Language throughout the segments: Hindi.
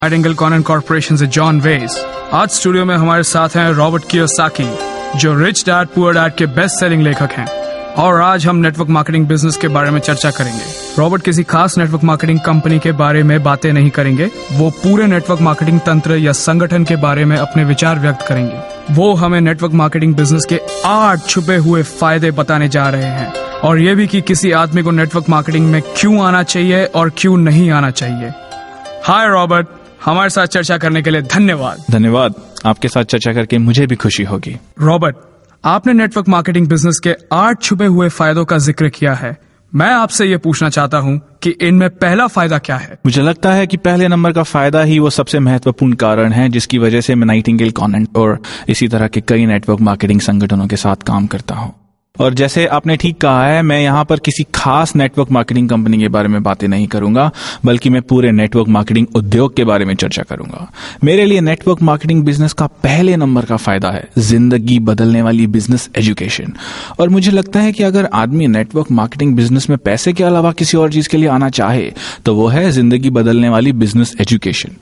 नाइटिंगेल कॉनन कॉर्पोरेशन से जॉन वेस। आज स्टूडियो में हमारे साथ हैं रॉबर्ट कियोसाकी, जो रिच डैड पुअर डैड के बेस्ट सेलिंग लेखक हैं, और आज हम नेटवर्क मार्केटिंग बिजनेस के बारे में चर्चा करेंगे। रॉबर्ट किसी खास नेटवर्क मार्केटिंग कंपनी के बारे में बातें नहीं करेंगे, वो पूरे नेटवर्क मार्केटिंग तंत्र या संगठन के बारे में अपने विचार व्यक्त करेंगे। वो हमें नेटवर्क मार्केटिंग बिजनेस के 8 छुपे हुए फायदे बताने जा रहे हैं, और ये भी कि किसी आदमी को नेटवर्क मार्केटिंग में क्यों आना चाहिए और क्यों नहीं आना चाहिए। हाय रॉबर्ट, हमारे साथ चर्चा करने के लिए धन्यवाद। धन्यवाद, आपके साथ चर्चा करके मुझे भी खुशी होगी। रॉबर्ट, आपने नेटवर्क मार्केटिंग बिजनेस के 8 छुपे हुए फायदों का जिक्र किया है। मैं आपसे ये पूछना चाहता हूँ कि इनमें पहला फायदा क्या है? मुझे लगता है कि पहले नंबर का फायदा ही वो सबसे महत्वपूर्ण कारण है जिसकी वजह से मैं नाइटिंगेल कॉनन और इसी तरह के कई नेटवर्क मार्केटिंग संगठनों के साथ काम करता हूँ। और जैसे आपने ठीक कहा है, मैं यहाँ पर किसी खास नेटवर्क मार्केटिंग कंपनी के बारे में बातें नहीं करूंगा, बल्कि मैं पूरे नेटवर्क मार्केटिंग उद्योग के बारे में चर्चा करूंगा। मेरे लिए नेटवर्क मार्केटिंग बिजनेस का पहले नंबर का फायदा है जिंदगी बदलने वाली बिजनेस एजुकेशन। और मुझे लगता है कि अगर आदमी नेटवर्क मार्केटिंग बिजनेस में पैसे के अलावा किसी और चीज के लिए आना चाहे तो वो है जिंदगी बदलने वाली बिजनेस एजुकेशन।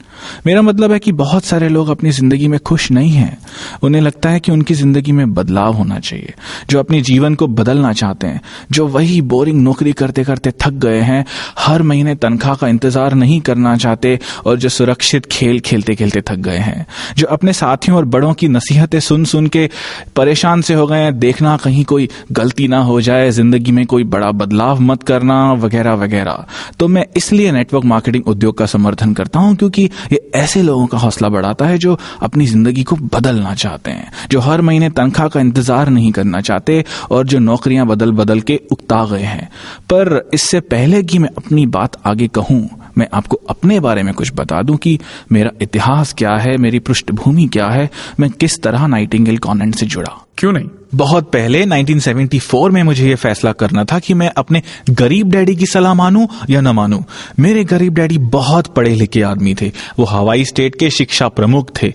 मेरा मतलब है कि बहुत सारे लोग अपनी जिंदगी में खुश नहीं हैं। उन्हें लगता है कि उनकी जिंदगी में बदलाव होना चाहिए, जो अपनी जीवन को बदलना चाहते हैं, जो वही बोरिंग नौकरी करते करते थक गए हैं, हर महीने तनख्वाह का इंतजार नहीं करना चाहते, और जो सुरक्षित खेल खेलते खेलते थक गए हैं, जो अपने साथियों और बड़ों की नसीहतें सुन सुन के परेशान से हो गए हैं, देखना कहीं कोई गलती ना हो जाए, जिंदगी में कोई बड़ा बदलाव मत करना, वगैरह वगैरह। तो मैं इसलिए नेटवर्क मार्केटिंग उद्योग का समर्थन करता हूं, क्योंकि ये ऐसे लोगों का हौसला बढ़ाता है जो अपनी जिंदगी को बदलना चाहते हैं, जो हर महीने तनख्वाह का इंतजार नहीं करना चाहते और जो नौकरियां बदल बदल के उकता गए हैं। पर इससे पहले कि मैं अपनी बात आगे कहूं, मैं आपको अपने बारे में कुछ बता दूं कि मेरा इतिहास क्या है, मेरी पृष्ठभूमि क्या है, मैं किस तरह नाइटिंगेल कॉनन से जुड़ा। क्यों नहीं? बहुत पहले 1974 में मुझे यह फैसला करना था कि मैं अपने गरीब डैडी की सलाह मानूं या न मानूं। मेरे गरीब डैडी बहुत पढ़े लिखे आदमी थे, वो हवाई स्टेट के शिक्षा प्रमुख थे।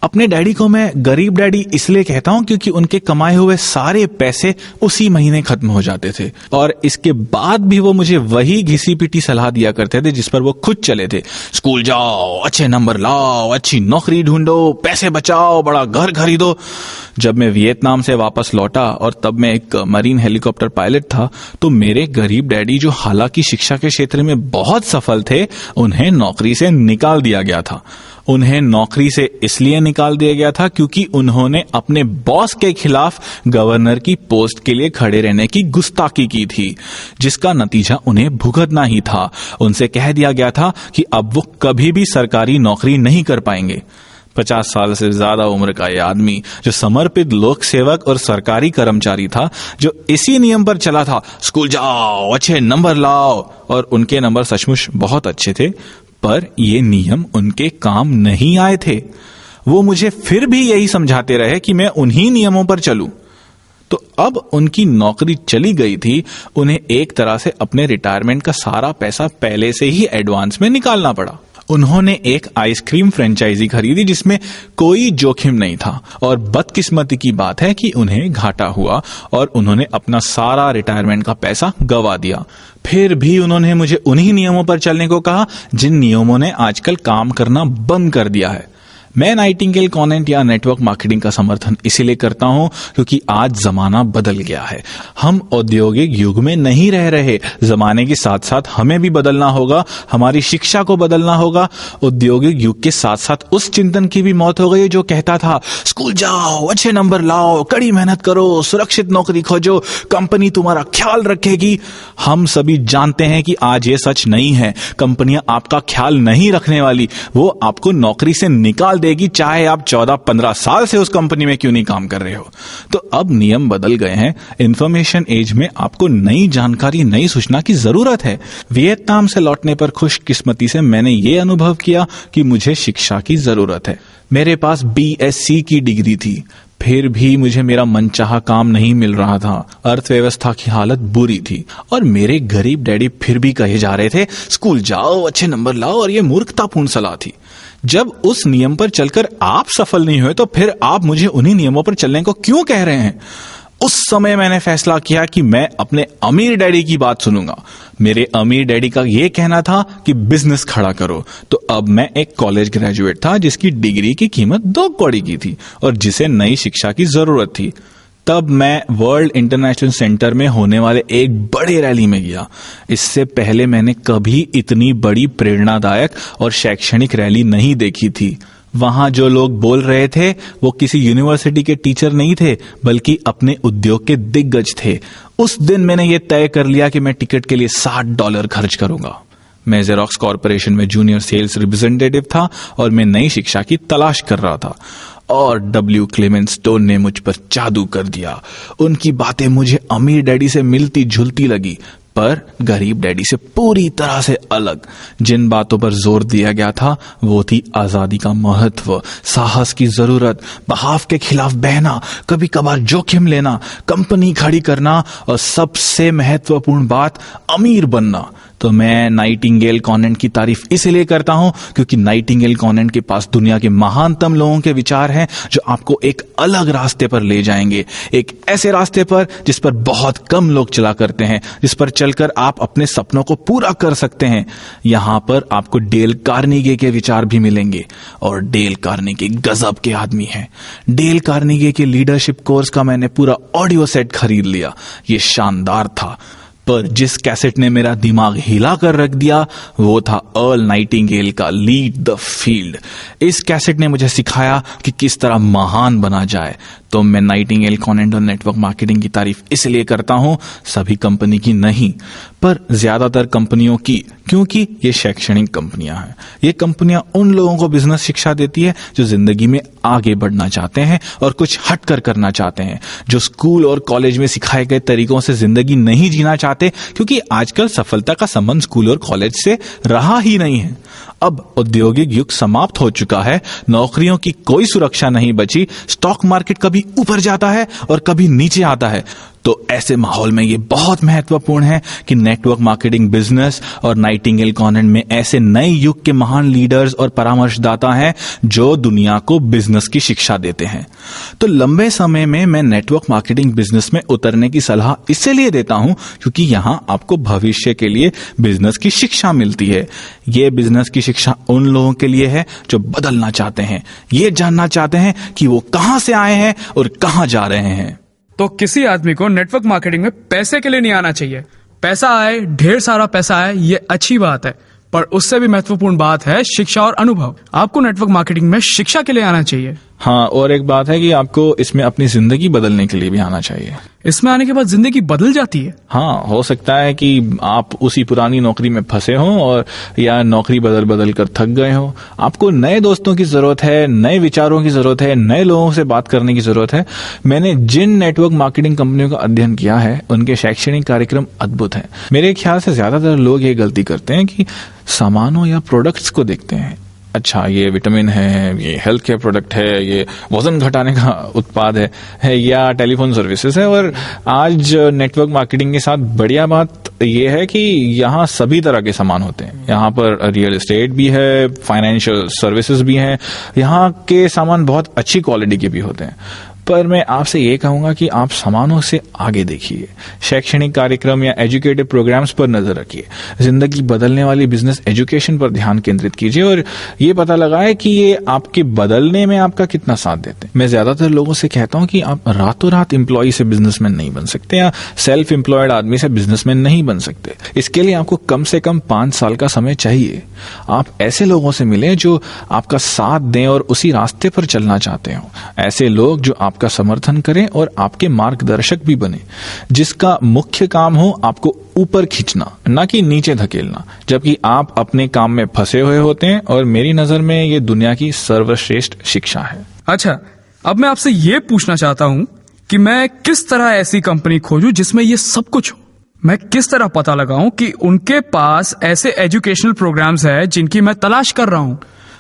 अपने डैडी को मैं गरीब डैडी इसलिए कहता हूं क्योंकि उनके कमाए हुए सारे पैसे उसी महीने खत्म हो जाते थे, और इसके बाद भी वो मुझे वही घिसी पिटी सलाह दिया करते थे जिस पर वो खुद चले थे। स्कूल जाओ, अच्छे नंबर लाओ, अच्छी नौकरी ढूंढो, पैसे बचाओ, बड़ा घर खरीदो। जब मैं वियतनाम से वापस लौटा और तब मैं एक मरीन हेलीकॉप्टर पायलट था, तो मेरे गरीब डैडी, जो हालांकि शिक्षा के क्षेत्र में बहुत सफल थे, उन्हें नौकरी से निकाल दिया गया था। उन्हें नौकरी से इसलिए निकाल दिया गया था क्योंकि उन्होंने अपने बॉस के खिलाफ गवर्नर की पोस्ट के लिए खड़े रहने की गुस्ताखी की थी, जिसका नतीजा उन्हें भुगतना ही था। उनसे कह दिया गया था कि अब वो कभी भी सरकारी नौकरी नहीं कर पाएंगे। 50 साल से ज्यादा उम्र का यह आदमी, जो समर्पित लोक सेवक और सरकारी कर्मचारी था, जो इसी नियम पर चला था, स्कूल जाओ, अच्छे नंबर लाओ, और उनके नंबर सचमुच बहुत अच्छे थे, पर ये नियम उनके काम नहीं आए थे। वो मुझे फिर भी यही समझाते रहे कि मैं उन्हीं नियमों पर चलूं। तो अब उनकी नौकरी चली गई थी, उन्हें एक तरह से अपने रिटायरमेंट का सारा पैसा पहले से ही एडवांस में निकालना पड़ा। उन्होंने एक आइसक्रीम फ्रेंचाइजी खरीदी जिसमें कोई जोखिम नहीं था, और बदकिस्मती की बात है कि उन्हें घाटा हुआ और उन्होंने अपना सारा रिटायरमेंट का पैसा गंवा दिया। फिर भी उन्होंने मुझे उन्हीं नियमों पर चलने को कहा जिन नियमों ने आजकल काम करना बंद कर दिया है। मैं नाइटिंगेल कॉनन या नेटवर्क मार्केटिंग का समर्थन इसीलिए करता हूं क्योंकि आज जमाना बदल गया है। हम औद्योगिक युग में नहीं रह रहे, जमाने के साथ साथ हमें भी बदलना होगा, हमारी शिक्षा को बदलना होगा। औद्योगिक युग के साथ साथ उस चिंतन की भी मौत हो गई जो कहता था, स्कूल जाओ, अच्छे नंबर लाओ, कड़ी मेहनत करो, सुरक्षित नौकरी खोजो, कंपनी तुम्हारा ख्याल रखेगी। हम सभी जानते हैं कि आज ये सच नहीं है। कंपनियां आपका ख्याल नहीं रखने वाली, वो आपको नौकरी से निकाल देगी, चाहे आप 14-15 साल से उस कंपनी में क्यों नहीं काम कर रहे हो। तो अब नियम बदल गए हैं। इंफॉर्मेशन एज में आपको नई जानकारी, नई सूचना की जरूरत है। वियतनाम से लौटने पर खुशकिस्मती से मैंने ये अनुभव किया कि मुझे शिक्षा की जरूरत है। मेरे पास BSc की डिग्री थी, फिर भी मुझे मेरा मनचाहा काम नहीं मिल रहा था। अर्थव्यवस्था की हालत बुरी थी, और मेरे गरीब डैडी फिर भी कहे जा रहे थे, स्कूल जाओ, अच्छे नंबर लाओ, और ये मूर्खतापूर्ण सलाह थी। जब उस नियम पर चलकर आप सफल नहीं हुए, तो फिर आप मुझे उन्हीं नियमों पर चलने को क्यों कह रहे हैं? उस समय मैंने फैसला किया कि मैं अपने अमीर डैडी की बात सुनूंगा। मेरे अमीर डैडी का यह कहना था कि बिजनेस खड़ा करो। तो अब मैं एक कॉलेज ग्रेजुएट था जिसकी डिग्री की कीमत 2 कौड़ी की थी और जिसे नई शिक्षा की जरूरत थी। तब मैं वर्ल्ड इंटरनेशनल सेंटर में होने वाले एक बड़े रैली में गया। इससे पहले मैंने कभी इतनी बड़ी प्रेरणादायक और शैक्षणिक रैली नहीं देखी थी। वहां जो लोग बोल रहे थे वो किसी यूनिवर्सिटी के टीचर नहीं थे, बल्कि अपने उद्योग के दिग्गज थे। उस दिन मैंने ये तय कर लिया कि मैं टिकट के लिए $60 खर्च करूंगा। मैं जेरोक्स कॉर्पोरेशन में जूनियर सेल्स रिप्रेजेंटेटिव था और मैं नई शिक्षा की तलाश कर रहा था। और W. क्लेमेंट स्टोन ने मुझ पर जादू कर दिया। उनकी बातें मुझे अमीर डैडी से मिलती जुलती लगी, पर गरीब डैडी से पूरी तरह से अलग। जिन बातों पर जोर दिया गया था वो थी आजादी का महत्व, साहस की जरूरत, बहाव के खिलाफ बहना, कभी कभार जोखिम लेना, कंपनी खड़ी करना और सबसे महत्वपूर्ण बात, अमीर बनना। तो मैं नाइटिंगेल कॉन्वेंट की तारीफ इसलिए करता हूं क्योंकि नाइटिंगेल कॉन्वेंट के पास दुनिया के महानतम लोगों के विचार हैं जो आपको एक अलग रास्ते पर ले जाएंगे, एक ऐसे रास्ते पर जिस पर बहुत कम लोग चला करते हैं, जिस पर चलकर आप अपने सपनों को पूरा कर सकते हैं। यहां पर आपको डेल कार्नेगी के विचार भी मिलेंगे और डेल कार्नेगी गजब के आदमी हैं। डेल कार्नेगी के लीडरशिप कोर्स का मैंने पूरा ऑडियो सेट खरीद लिया। ये शानदार था, पर जिस कैसेट ने मेरा दिमाग हिला कर रख दिया वो था अर्ल नाइटिंगेल का लीड द फील्ड। इस कैसेट ने मुझे सिखाया कि किस तरह महान बना जाए। तो मैं नाइटिंगेल कॉन्वेंट और नेटवर्क मार्केटिंग की तारीफ इसलिए करता हूं, सभी कंपनी की नहीं पर ज्यादातर कंपनियों की, क्योंकि ये शैक्षणिक कंपनियां हैं। ये कंपनियां उन लोगों को बिजनेस शिक्षा देती है जो जिंदगी में आगे बढ़ना चाहते हैं और कुछ हटकर करना चाहते हैं, जो स्कूल और कॉलेज में सिखाए गए तरीकों से जिंदगी नहीं जीना चाहते, क्योंकि आजकल सफलता का संबंध स्कूल और कॉलेज से रहा ही नहीं है। अब औद्योगिक युग समाप्त हो चुका है, नौकरियों की कोई सुरक्षा नहीं बची, स्टॉक मार्केट कभी ऊपर जाता है और कभी नीचे आता है। तो ऐसे माहौल में ये बहुत महत्वपूर्ण है कि नेटवर्क मार्केटिंग बिजनेस और नाइटिंगेल कॉन्वेंट में ऐसे नए युग के महान लीडर्स और परामर्शदाता हैं जो दुनिया को बिजनेस की शिक्षा देते हैं। तो लंबे समय में मैं नेटवर्क मार्केटिंग बिजनेस में उतरने की सलाह इसलिए देता हूं क्योंकि यहां आपको भविष्य के लिए बिजनेस की शिक्षा मिलती है। ये बिजनेस की शिक्षा उन लोगों के लिए है जो बदलना चाहते हैं, ये जानना चाहते हैं कि वो कहां से आए हैं और कहां जा रहे हैं। तो किसी आदमी को नेटवर्क मार्केटिंग में पैसे के लिए नहीं आना चाहिए। पैसा आए, ढेर सारा पैसा आए, ये अच्छी बात है, पर उससे भी महत्वपूर्ण बात है शिक्षा और अनुभव। आपको नेटवर्क मार्केटिंग में शिक्षा के लिए आना चाहिए। हाँ, और एक बात है कि आपको इसमें अपनी जिंदगी बदलने के लिए भी आना चाहिए। इसमें आने के बाद जिंदगी बदल जाती है। हाँ, हो सकता है कि आप उसी पुरानी नौकरी में फंसे हो और या नौकरी बदल बदल कर थक गए हो। आपको नए दोस्तों की जरूरत है, नए विचारों की जरूरत है, नए लोगों से बात करने की जरूरत है। मैंने जिन नेटवर्क मार्केटिंग कंपनियों का अध्ययन किया है उनके शैक्षणिक कार्यक्रम अद्भुत हैं। मेरे ख्याल से ज्यादातर लोग ये गलती करते हैं कि सामानों या प्रोडक्ट्स को देखते हैं। अच्छा, ये विटामिन है, ये हेल्थ केयर प्रोडक्ट है, ये वजन घटाने का उत्पाद है या टेलीफोन सर्विसेज है। और आज नेटवर्क मार्केटिंग के साथ बढ़िया बात ये है कि यहाँ सभी तरह के सामान होते हैं। यहाँ पर रियल एस्टेट भी है, फाइनेंशियल सर्विसेज भी हैं। यहाँ के सामान बहुत अच्छी क्वालिटी के भी होते हैं। पर मैं आपसे ये कहूंगा कि आप सामानों से आगे देखिए, शैक्षणिक कार्यक्रम या एजुकेटिव प्रोग्राम्स पर नजर रखिए, जिंदगी बदलने वाली बिजनेस एजुकेशन पर ध्यान केंद्रित कीजिए और ये पता लगाए कि ये आपके बदलने में आपका कितना साथ देते हैं। मैं ज्यादातर लोगों से कहता हूं कि आप रातों रात एम्प्लॉय से बिजनेसमैन नहीं बन सकते या सेल्फ एम्प्लॉयड आदमी से बिजनेसमैन नहीं बन सकते। इसके लिए आपको कम से कम 5 साल का समय चाहिए। आप ऐसे लोगों से मिले जो आपका साथ दें और उसी रास्ते पर चलना चाहते हो, ऐसे लोग जो आपका समर्थन करें और आपके मार्गदर्शक भी बने, जिसका मुख्य काम हो आपको ऊपर खींचना, ना कि नीचे धकेलना, जबकि आप अपने काम में फंसे हुए होते हैं। और मेरी नजर में ये दुनिया की सर्वश्रेष्ठ शिक्षा है। अच्छा, अब मैं आपसे ये पूछना चाहता हूं कि मैं किस तरह ऐसी कंपनी खोजूं जिसमें ये सब कुछ हो। मैं किस तरह पता लगाऊं कि उनके पास ऐसे एजुकेशनल प्रोग्राम्स है जिनकी मैं तलाश कर रहा हूं।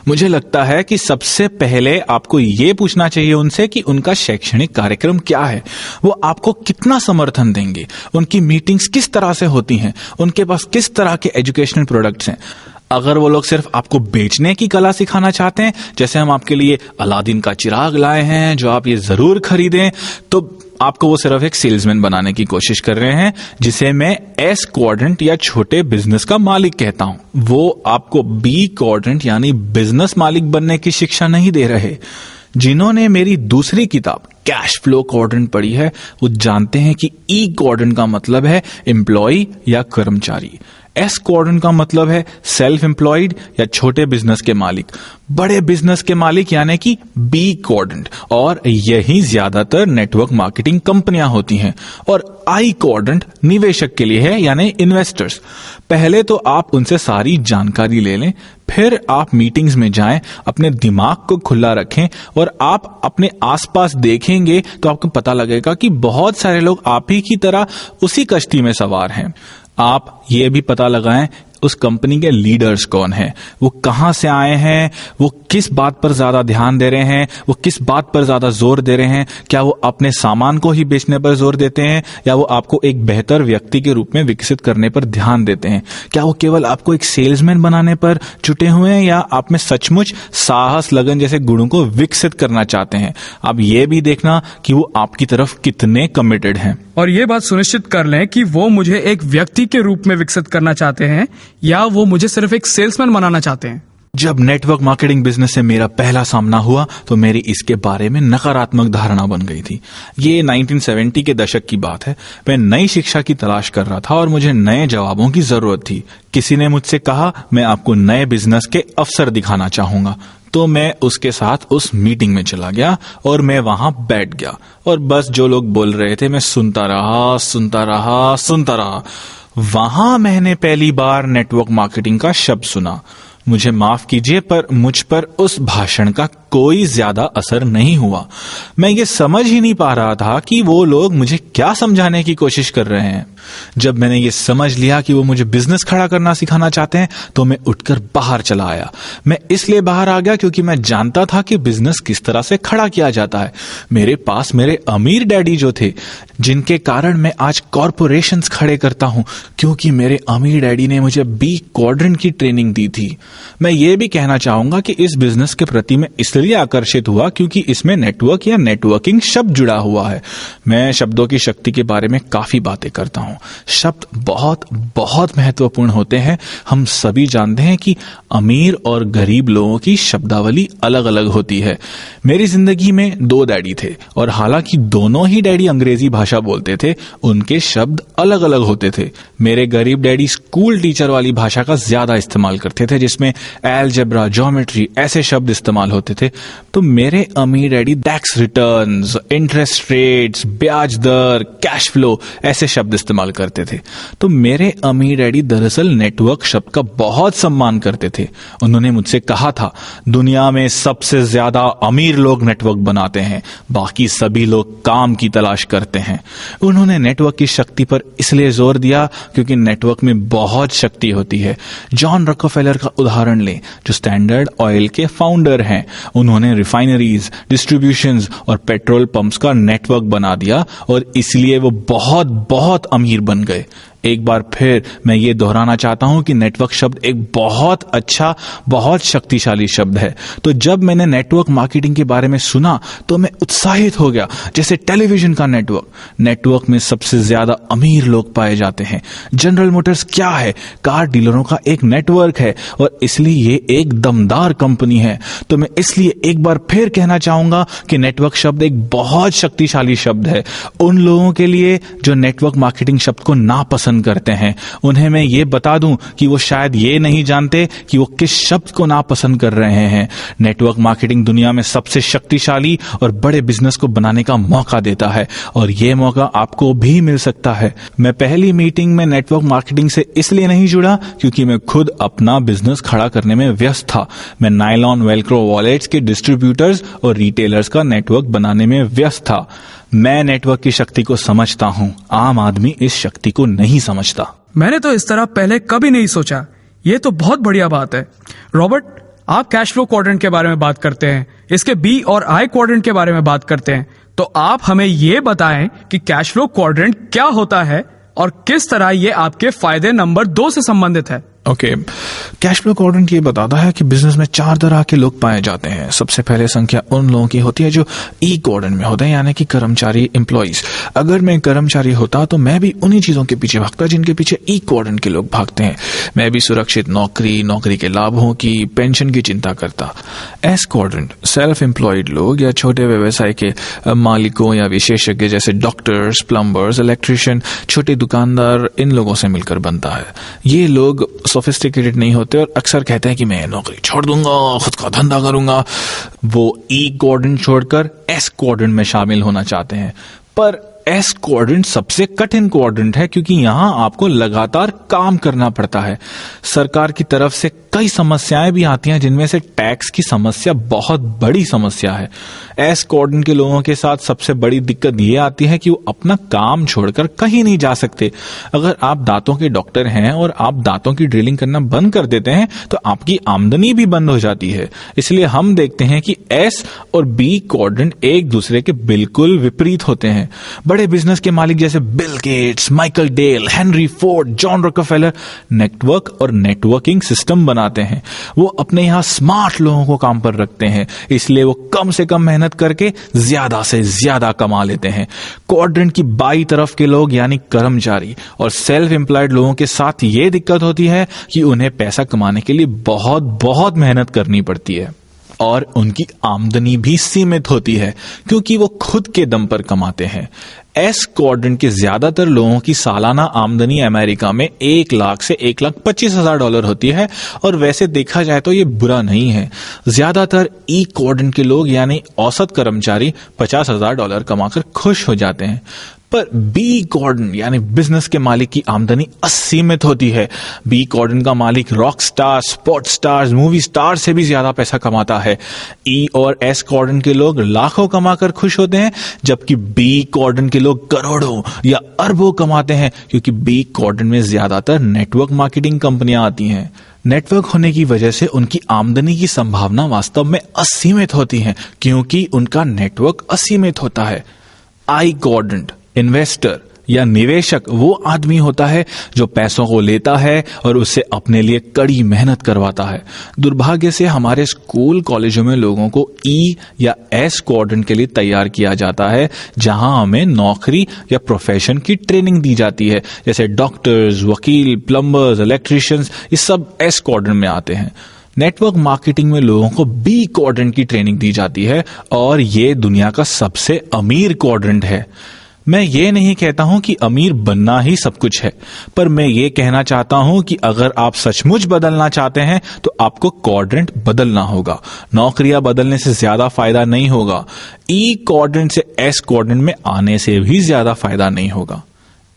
मुझे लगता है कि सबसे पहले आपको ये पूछना चाहिए उनसे कि उनका शैक्षणिक कार्यक्रम क्या है, वो आपको कितना समर्थन देंगे, उनकी मीटिंग्स किस तरह से होती हैं, उनके पास किस तरह के एजुकेशनल प्रोडक्ट्स हैं। अगर वो लोग सिर्फ आपको बेचने की कला सिखाना चाहते हैं, जैसे हम आपके लिए अलादीन का चिराग लाए हैं जो आप ये जरूर खरीदें, तो आपको वो सिर्फ एक सेल्समैन बनाने की कोशिश कर रहे हैं, जिसे मैं एस क्वाड्रेंट या छोटे बिजनेस का मालिक कहता हूं। वो आपको बी क्वाड्रेंट यानी बिजनेस मालिक बनने की शिक्षा नहीं दे रहे। जिन्होंने मेरी दूसरी किताब कैश फ्लो क्वाड्रेंट पढ़ी है, वो जानते हैं कि ई क्वाड्रेंट का मतलब है एम्प्लॉय या कर्मचारी, एस क्वाड्रेंट का मतलब है सेल्फ एम्प्लॉयड या छोटे बिजनेस के मालिक, बड़े बिजनेस के मालिक यानी कि बी क्वाड्रेंट, और यही ज्यादातर नेटवर्क मार्केटिंग कंपनियां होती हैं। और आई क्वाड्रेंट निवेशक के लिए है यानी इन्वेस्टर्स। पहले तो आप उनसे सारी जानकारी ले लें, फिर आप मीटिंग्स में जाएं, अपने दिमाग को खुला रखें और आप अपने आसपास देखेंगे तो आपको पता लगेगा कि बहुत सारे लोग आप ही की तरह उसी कश्ती में सवार हैं। आप ये भी पता लगाएं उस कंपनी के लीडर्स कौन हैं, वो कहां से आए हैं, वो किस बात पर ज्यादा ध्यान दे रहे हैं, वो किस बात पर ज्यादा जोर दे रहे हैं। क्या वो अपने सामान को ही बेचने पर जोर देते हैं या वो आपको एक बेहतर व्यक्ति के रूप में विकसित करने पर ध्यान देते हैं? क्या वो केवल आपको एक सेल्समैन बनाने पर जुटे हुए हैं या आप में सचमुच साहस, लगन जैसे गुणों को विकसित करना चाहते हैं? आप ये भी देखना कि वो आपकी तरफ कितने कमिटेड हैं। और ये बात सुनिश्चित कर लें कि वो मुझे एक व्यक्ति के रूप में विकसित करना चाहते हैं या वो मुझे सिर्फ एक सेल्समैन बनाना चाहते हैं। जब नेटवर्क मार्केटिंग बिजनेस से मेरा पहला सामना हुआ तो मेरी इसके बारे में नकारात्मक धारणा बन गई थी। ये 1970 के दशक की बात है। मैं नई शिक्षा की तलाश कर रहा था और मुझे नए जवाबों की जरूरत थी। किसी ने मुझसे कहा, मैं आपको नए बिजनेस के अवसर दिखाना चाहूंगा। तो मैं उसके साथ उस मीटिंग में चला गया और मैं वहां बैठ गया और बस जो लोग बोल रहे थे मैं सुनता रहा। वहां मैंने पहली बार नेटवर्क मार्केटिंग का शब्द सुना। मुझे माफ कीजिए पर मुझ पर उस भाषण का कोई ज्यादा असर नहीं हुआ। मैं ये समझ ही नहीं पा रहा था कि वो लोग मुझे क्या समझाने की कोशिश कर रहे हैं। जब मैंने ये समझ लिया कि वो मुझे बिजनेस खड़ा करना सिखाना चाहते हैं तो मैं उठकर बाहर चला आया। मैं इसलिए बाहर आ गया क्योंकि मैं जानता था कि बिजनेस किस तरह से खड़ा किया जाता है। मेरे पास मेरे अमीर डैडी जो थे, जिनके कारण मैं आज कॉरपोरेशंस खड़े करता हूं, क्योंकि मेरे अमीर डैडी ने मुझे बी क्वाड्रेंट की ट्रेनिंग दी थी। मैं ये भी कहना चाहूंगा कि इस बिजनेस के प्रति मैं इसलिए आकर्षित हुआ क्योंकि इसमें नेटवर्क या नेटवर्किंग शब्द जुड़ा हुआ है। मैं शब्दों की शक्ति के बारे में काफी बातें करता हूं। शब्द बहुत बहुत महत्वपूर्ण होते हैं। हम सभी जानते हैं कि अमीर और गरीब लोगों की शब्दावली अलग अलग होती है। मेरी जिंदगी में 2 डैडी थे और हालांकि दोनों ही डैडी अंग्रेजी भाषा बोलते थे, उनके शब्द अलग अलग होते थे। मेरे गरीब डैडी स्कूल टीचर वाली भाषा का ज्यादा इस्तेमाल करते थे, जिसमें एलजेब्रा, ज्योमेट्री ऐसे शब्द इस्तेमाल होते थे। तो मेरे अमीर daddy tax returns, interest rates, ब्याज दर, कैश फ्लो ऐसे शब्द इस्तेमाल करते थे। तो मेरे अमीर डैडी दरअसल नेटवर्क शब्द का बहुत सम्मान करते थे। उन्होंने मुझसे कहा था, दुनिया में सबसे ज्यादा अमीर लोग नेटवर्क बनाते हैं, बाकी सभी लोग काम की तलाश करते हैं। उन्होंने नेटवर्क की शक्ति पर इसलिए जोर दिया क्योंकि नेटवर्क में बहुत शक्ति होती है। जॉन रॉकफेलर का उदाहरण लें, जो स्टैंडर्ड ऑयल के फाउंडर हैं। उन्होंने रिफाइनरीज, डिस्ट्रीब्यूशंस और पेट्रोल पंप्स का नेटवर्क बना दिया और इसलिए वो बहुत बहुत अमीर बन गए। एक बार फिर मैं ये दोहराना चाहता हूं कि नेटवर्क शब्द एक बहुत अच्छा, बहुत शक्तिशाली शब्द है। तो जब मैंने नेटवर्क मार्केटिंग के बारे में सुना तो मैं उत्साहित हो गया। जैसे टेलीविजन का नेटवर्क में सबसे ज्यादा अमीर लोग पाए जाते हैं। जनरल मोटर्स क्या है? कार डीलरों का एक नेटवर्क है और इसलिए ये एक दमदार कंपनी है। तो मैं इसलिए एक बार फिर कहना चाहूंगा कि नेटवर्क शब्द एक बहुत शक्तिशाली शब्द है। उन लोगों के लिए जो नेटवर्क मार्केटिंग शब्द को नापसंद करते हैं, उन्हें मैं ये बता दूं कि वो शायद ये नहीं जानते कि वो किस शब्द को नापसंद कर रहे हैं। नेटवर्क मार्केटिंग दुनिया में सबसे शक्तिशाली और बड़े बिजनेस को बनाने का मौका देता है और ये मौका आपको भी मिल सकता है। मैं पहली मीटिंग में नेटवर्क मार्केटिंग से इसलिए नहीं जुड़ा क्योंकि मैं खुद अपना बिजनेस खड़ा करने में व्यस्त था। मैं नायलॉन वेलक्रो वॉलेट्स के डिस्ट्रीब्यूटर्स और रिटेलर्स का नेटवर्क बनाने में व्यस्त था। मैं नेटवर्क की शक्ति को समझता हूं, आम आदमी इस शक्ति को नहीं समझता। मैंने तो इस तरह पहले कभी नहीं सोचा। ये तो बहुत बढ़िया बात है। रॉबर्ट, आप कैश फ्लो क्वाड्रेंट के बारे में बात करते हैं, इसके बी और आई क्वाड्रेंट के बारे में बात करते हैं, तो आप हमें ये बताएं कि कैश फ्लो क्वाड्रेंट क्या होता है और किस तरह ये आपके फायदे नंबर 2 से संबंधित है। ओके, कैश फ्लो क्वाड्रेंट ये बताता है कि बिजनेस में 4 तरह के लोग पाए जाते हैं। सबसे पहले संख्या उन लोगों की होती है जो ई क्वाड्रेंट में होते हैं, यानी कि कर्मचारी, एम्प्लॉइज। अगर मैं कर्मचारी होता तो मैं भी उन्हीं चीजों के पीछे भागता जिनके पीछे ई क्वाड्रेंट के लोग भागते हैं। मैं भी सुरक्षित नौकरी, नौकरी के लाभों की, पेंशन की चिंता करता। एस क्वाड्रेंट सेल्फ एम्प्लॉयड लोग या छोटे व्यवसाय के मालिकों या विशेषज्ञ जैसे डॉक्टर्स, प्लम्बर्स, इलेक्ट्रिशियन, छोटे दुकानदार, इन लोगों से मिलकर बनता है। ये लोग सोफिस्टिकेटेड नहीं होते और अक्सर कहते हैं कि मैं नौकरी छोड़ दूंगा, खुद का धंधा करूंगा। वो ई क्वाड्रेंट छोड़कर एस क्वाड्रेंट में शामिल होना चाहते हैं। पर एस क्वाड्रेंट सबसे कठिन क्वाड्रेंट है क्योंकि यहां आपको लगातार काम करना पड़ता है। सरकार की तरफ से कई समस्याएं भी आती हैं, जिनमें से टैक्स की समस्या बहुत बड़ी समस्या है। एस क्वाड्रेंट के लोगों के साथ सबसे बड़ी दिक्कत ये आती है कि वो अपना काम छोड़कर कहीं नहीं जा सकते। अगर आप दांतों के डॉक्टर हैं और आप दांतों की ड्रिलिंग करना बंद कर देते हैं तो आपकी आमदनी भी बंद हो जाती है। इसलिए हम देखते हैं कि एस और बी क्वाड्रेंट एक दूसरे के बिल्कुल विपरीत होते हैं। बड़े बिजनेस के मालिक जैसे Bill Gates, Michael Dell, Henry Ford, John Rockefeller network और नेटवर्किंग सिस्टम बनाते हैं। वो अपने यहां स्मार्ट लोगों को काम पर रखते हैं, इसलिए वो कम से कम मेहनत करके ज्यादा से ज्यादा कमा लेते हैं। क्वाड्रेंट की बाई तरफ के लोग यानी कर्मचारी और सेल्फ एम्प्लॉयड लोगों के साथ ये दिक्कत होती है कि उन्हें पैसा कमाने के लिए बहुत बहुत मेहनत करनी पड़ती है और उनकी आमदनी भी सीमित होती है क्योंकि वो खुद के दम पर कमाते हैं। एस क्वाड्रेंट के ज्यादातर लोगों की सालाना आमदनी अमेरिका में 1 लाख से $1,25,000 होती है और वैसे देखा जाए तो ये बुरा नहीं है। ज्यादातर ई क्वाड्रेंट के लोग यानी औसत कर्मचारी $50,000 कमाकर खुश हो जाते हैं। पर बी क्वाड्रेंट यानी बिजनेस के मालिक की आमदनी असीमित होती है। बी क्वाड्रेंट का मालिक rock star, sports stars, movie star से भी ज्यादा पैसा कमाता है। ई और एस क्वाड्रेंट के लोग लाखों कमाकर खुश होते हैं, जबकि बी क्वाड्रेंट के लोग करोड़ों या अरबों कमाते हैं क्योंकि बी क्वाड्रेंट में ज्यादातर नेटवर्क मार्केटिंग कंपनियां आती हैं। नेटवर्क होने की वजह से उनकी आमदनी की संभावना वास्तव में असीमित होती है क्योंकि उनका नेटवर्क असीमित होता है। आई क्वाड्रेंट इन्वेस्टर या निवेशक वो आदमी होता है जो पैसों को लेता है और उससे अपने लिए कड़ी मेहनत करवाता है। दुर्भाग्य से हमारे स्कूल कॉलेजों में लोगों को ई या एस क्वाड्रेंट के लिए तैयार किया जाता है, जहां हमें नौकरी या प्रोफेशन की ट्रेनिंग दी जाती है, जैसे डॉक्टर्स, वकील, प्लम्बर्स, इलेक्ट्रिशियंस, ये सब एस क्वाड्रेंट में आते हैं। नेटवर्क मार्केटिंग में लोगों को बी क्वाड्रेंट की ट्रेनिंग दी जाती है और ये दुनिया का सबसे अमीर क्वाड्रेंट है। मैं ये नहीं कहता हूं कि अमीर बनना ही सब कुछ है, पर मैं ये कहना चाहता हूं कि अगर आप सचमुच बदलना चाहते हैं तो आपको क्वाड्रेंट बदलना होगा। नौकरियां बदलने से ज्यादा फायदा नहीं होगा। ई क्वाड्रेंट से एस क्वाड्रेंट में आने से भी ज्यादा फायदा नहीं होगा।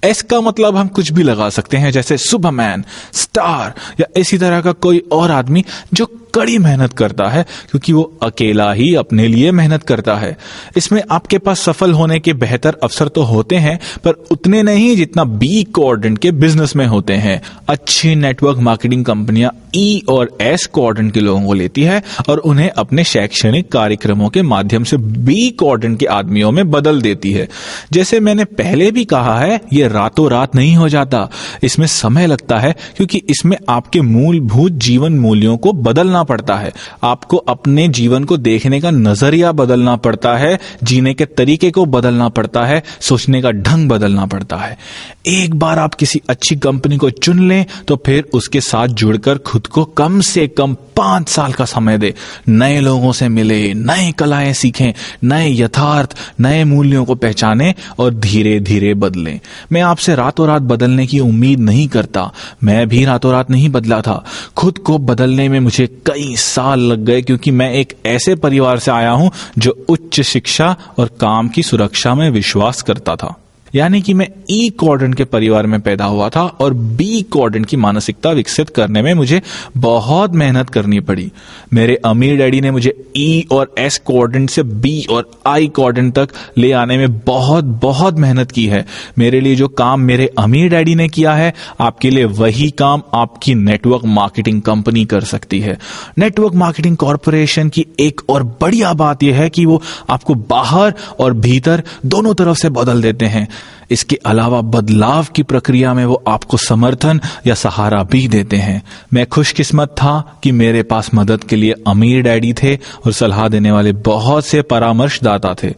एस का मतलब हम कुछ भी लगा सकते हैं, जैसे सुपरमैन, स्टार या इसी तरह का कोई और आदमी जो कड़ी मेहनत करता है क्योंकि वो अकेला ही अपने लिए मेहनत करता है। इसमें आपके पास सफल होने के बेहतर अवसर तो होते हैं, पर उतने नहीं जितना बी क्वाड्रेंट के बिजनेस में होते हैं। अच्छी नेटवर्क मार्केटिंग कंपनियां ई और एस क्वाड्रेंट के लोगों को लेती है और उन्हें अपने शैक्षणिक कार्यक्रमों के माध्यम से बी क्वाड्रेंट के आदमियों में बदल देती है। जैसे मैंने पहले भी कहा है, ये रातों रात नहीं हो जाता। इसमें समय लगता है क्योंकि इसमें आपके मूलभूत जीवन मूल्यों को बदलना पड़ता है। आपको अपने जीवन को देखने का नजरिया बदलना पड़ता है, जीने के तरीके को बदलना पड़ता है, सोचने का ढंग बदलना पड़ता है। एक बार आप किसी अच्छी कंपनी को चुन लें तो फिर उसके साथ जुड़कर खुद को कम से कम 5 साल का समय दे। नए लोगों से मिले, नए कलाएं सीखें, नए यथार्थ, नए मूल्यों को पहचानें और धीरे धीरे बदलें। मैं आपसे रातों रात बदलने की उम्मीद नहीं करता। मैं भी रातों रात नहीं बदला था। खुद को बदलने में मुझे कई साल लग गए क्योंकि मैं एक ऐसे परिवार से आया हूं जो उच्च शिक्षा और काम की सुरक्षा में विश्वास करता था। यानी कि मैं ई क्वाड्रेंट के परिवार में पैदा हुआ था और बी क्वाड्रेंट की मानसिकता विकसित करने में मुझे बहुत मेहनत करनी पड़ी। मेरे अमीर डैडी ने मुझे ई और एस क्वाड्रेंट से बी और आई क्वाड्रेंट तक ले आने में बहुत बहुत मेहनत की है। मेरे लिए जो काम मेरे अमीर डैडी ने किया है, आपके लिए वही काम आपकी नेटवर्क मार्केटिंग कंपनी कर सकती है। नेटवर्क मार्केटिंग कॉर्पोरेशन की एक और बढ़िया बात यह है कि वो आपको बाहर और भीतर दोनों तरफ से बदल देते हैं। इसके अलावा बदलाव की प्रक्रिया में वो आपको समर्थन या सहारा भी देते हैं। मैं खुशकिस्मत था कि मेरे पास मदद के लिए अमीर डैडी थे और सलाह देने वाले बहुत से परामर्शदाता थे,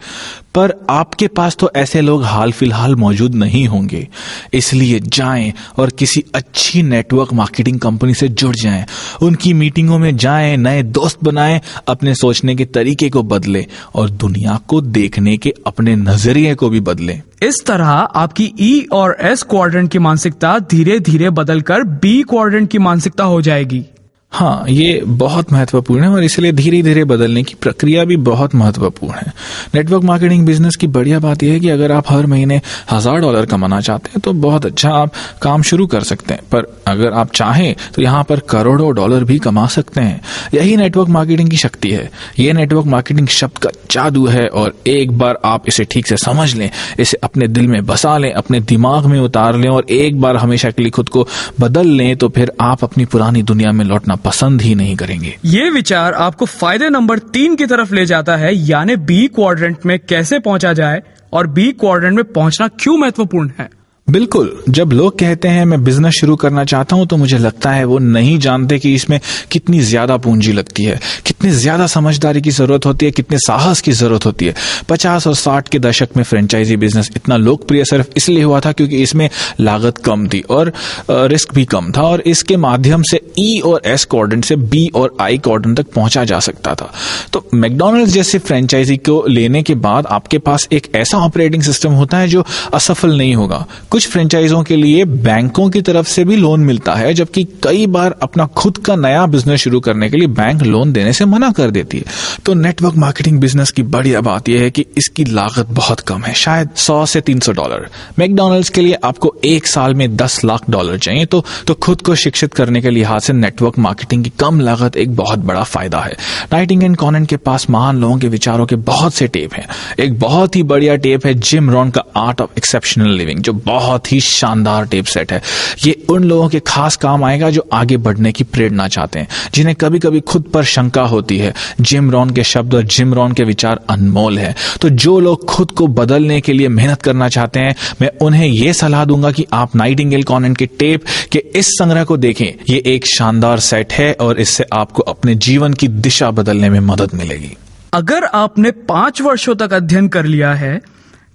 पर आपके पास तो ऐसे लोग हाल फिलहाल मौजूद नहीं होंगे। इसलिए जाएं और किसी अच्छी नेटवर्क मार्केटिंग कंपनी से जुड़ जाएं, उनकी मीटिंगों में जाएं, नए दोस्त बनाएं, अपने सोचने के तरीके को बदलें और दुनिया को देखने के अपने नजरिए को भी बदलें। इस तरह आपकी ई और एस क्वाड्रेंट की मानसिकता धीरे धीरे बदलकर बी क्वाड्रेंट की मानसिकता हो जाएगी। हाँ, ये बहुत महत्वपूर्ण है और इसलिए धीरे धीरे बदलने की प्रक्रिया भी बहुत महत्वपूर्ण है। नेटवर्क मार्केटिंग बिजनेस की बढ़िया बात यह है कि अगर आप हर महीने $1000 कमाना चाहते हैं तो बहुत अच्छा आप काम शुरू कर सकते हैं, पर अगर आप चाहें तो यहाँ पर करोड़ों डॉलर भी कमा सकते हैं। यही नेटवर्क मार्केटिंग की शक्ति है। ये नेटवर्क मार्केटिंग शब्द का जादू है और एक बार आप इसे ठीक से समझ लें, इसे अपने दिल में बसा लें, अपने दिमाग में उतार लें और एक बार हमेशा के लिए खुद को बदल लें, तो फिर आप अपनी पुरानी दुनिया में लौटना पसंद ही नहीं करेंगे। ये विचार आपको फायदे नंबर 3 की तरफ ले जाता है, यानी बी क्वाड्रेंट में कैसे पहुंचा जाए और बी क्वाड्रेंट में पहुंचना क्यों महत्वपूर्ण है। बिल्कुल, जब लोग कहते हैं मैं बिजनेस शुरू करना चाहता हूं तो मुझे लगता है वो नहीं जानते कि इसमें कितनी ज्यादा पूंजी लगती है, कितनी ज्यादा समझदारी की जरूरत होती है, कितने साहस की जरूरत होती है। 50 और 60 के दशक में फ्रेंचाइजी बिजनेस इतना लोकप्रिय सिर्फ इसलिए हुआ था क्योंकि इसमें लागत कम थी और रिस्क भी कम था और इसके माध्यम से ई और एस क्वाड्रेंट से बी और आई क्वाड्रेंट तक पहुंचा जा सकता था। तो मैकडॉनल्ड्स जैसे फ्रेंचाइजी को लेने के बाद आपके पास एक ऐसा ऑपरेटिंग सिस्टम होता है जो असफल नहीं होगा। कुछ फ्रेंचाइजों के लिए बैंकों की तरफ से भी लोन मिलता है, जबकि कई बार अपना खुद का नया बिजनेस शुरू करने के लिए बैंक लोन देने से मना कर देती है। तो नेटवर्क मार्केटिंग बिजनेस की बढ़िया बात यह है कि इसकी लागत बहुत कम है, शायद $100 से $300। मैकडॉनल्ड्स के लिए आपको एक साल में $10 लाख चाहिए, तो खुद को शिक्षित करने के लिहाज से नेटवर्क मार्केटिंग की कम लागत एक बहुत बड़ा फायदा है। नाइटिंगेल एंड कॉनन के पास महान लोगों के विचारों के बहुत से टेप हैं। एक बहुत ही बढ़िया टेप है जिम रॉन का आर्ट ऑफ एक्सेप्शनल लिविंग, जो बहुत ही शानदार टेप सेट है। ये उन लोगों के खास काम आएगा जो आगे बढ़ने की प्रेरणा चाहते हैं, जिन्हें कभी कभी खुद पर शंका होती है। जिम रॉन के शब्द और जिम रॉन के विचार अनमोल है। तो जो लोग खुद को बदलने के लिए मेहनत करना चाहते हैं, मैं उन्हें यह सलाह दूंगा कि आप नाइटिंगेल कॉनन के टेप के इस संग्रह को देखें। ये एक शानदार सेट है और इससे आपको अपने जीवन की दिशा बदलने में मदद मिलेगी। अगर आपने 5 वर्षों तक अध्ययन कर लिया है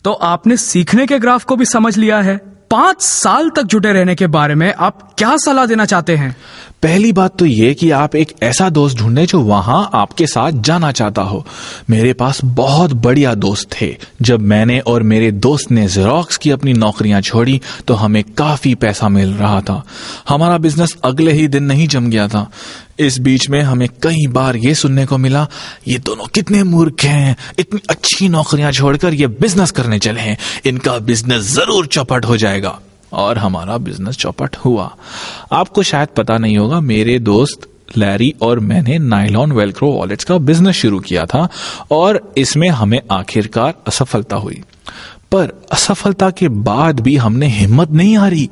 तो आपने सीखने के ग्राफ को भी समझ लिया है। 5 साल तक जुटे रहने के बारे में आप क्या सलाह देना चाहते हैं? पहली बात तो ये कि आप एक ऐसा दोस्त ढूंढें जो वहां आपके साथ जाना चाहता हो। मेरे पास बहुत बढ़िया दोस्त थे। जब मैंने और मेरे दोस्त ने ज़ेरॉक्स की अपनी नौकरियां छोड़ी तो हमें काफी पैसा मिल रहा था। हमारा बिजनेस अगले ही दिन नहीं जम गया था। इस बीच में हमें कई बार ये सुनने को मिला, ये दोनों कितने मूर्ख हैं, इतनी अच्छी नौकरियां छोड़कर ये बिजनेस करने चले हैं, इनका बिजनेस जरूर चौपट हो जाएगा। और हमारा बिजनेस चौपट हुआ। आपको शायद पता नहीं होगा, मेरे दोस्त लैरी और मैंने नायलॉन वेलक्रो वॉलेट्स का बिजनेस शुरू किया था और इसमें हमें आखिरकार असफलता हुई। पर असफलता के बाद भी हमने हिम्मत नहीं हारी।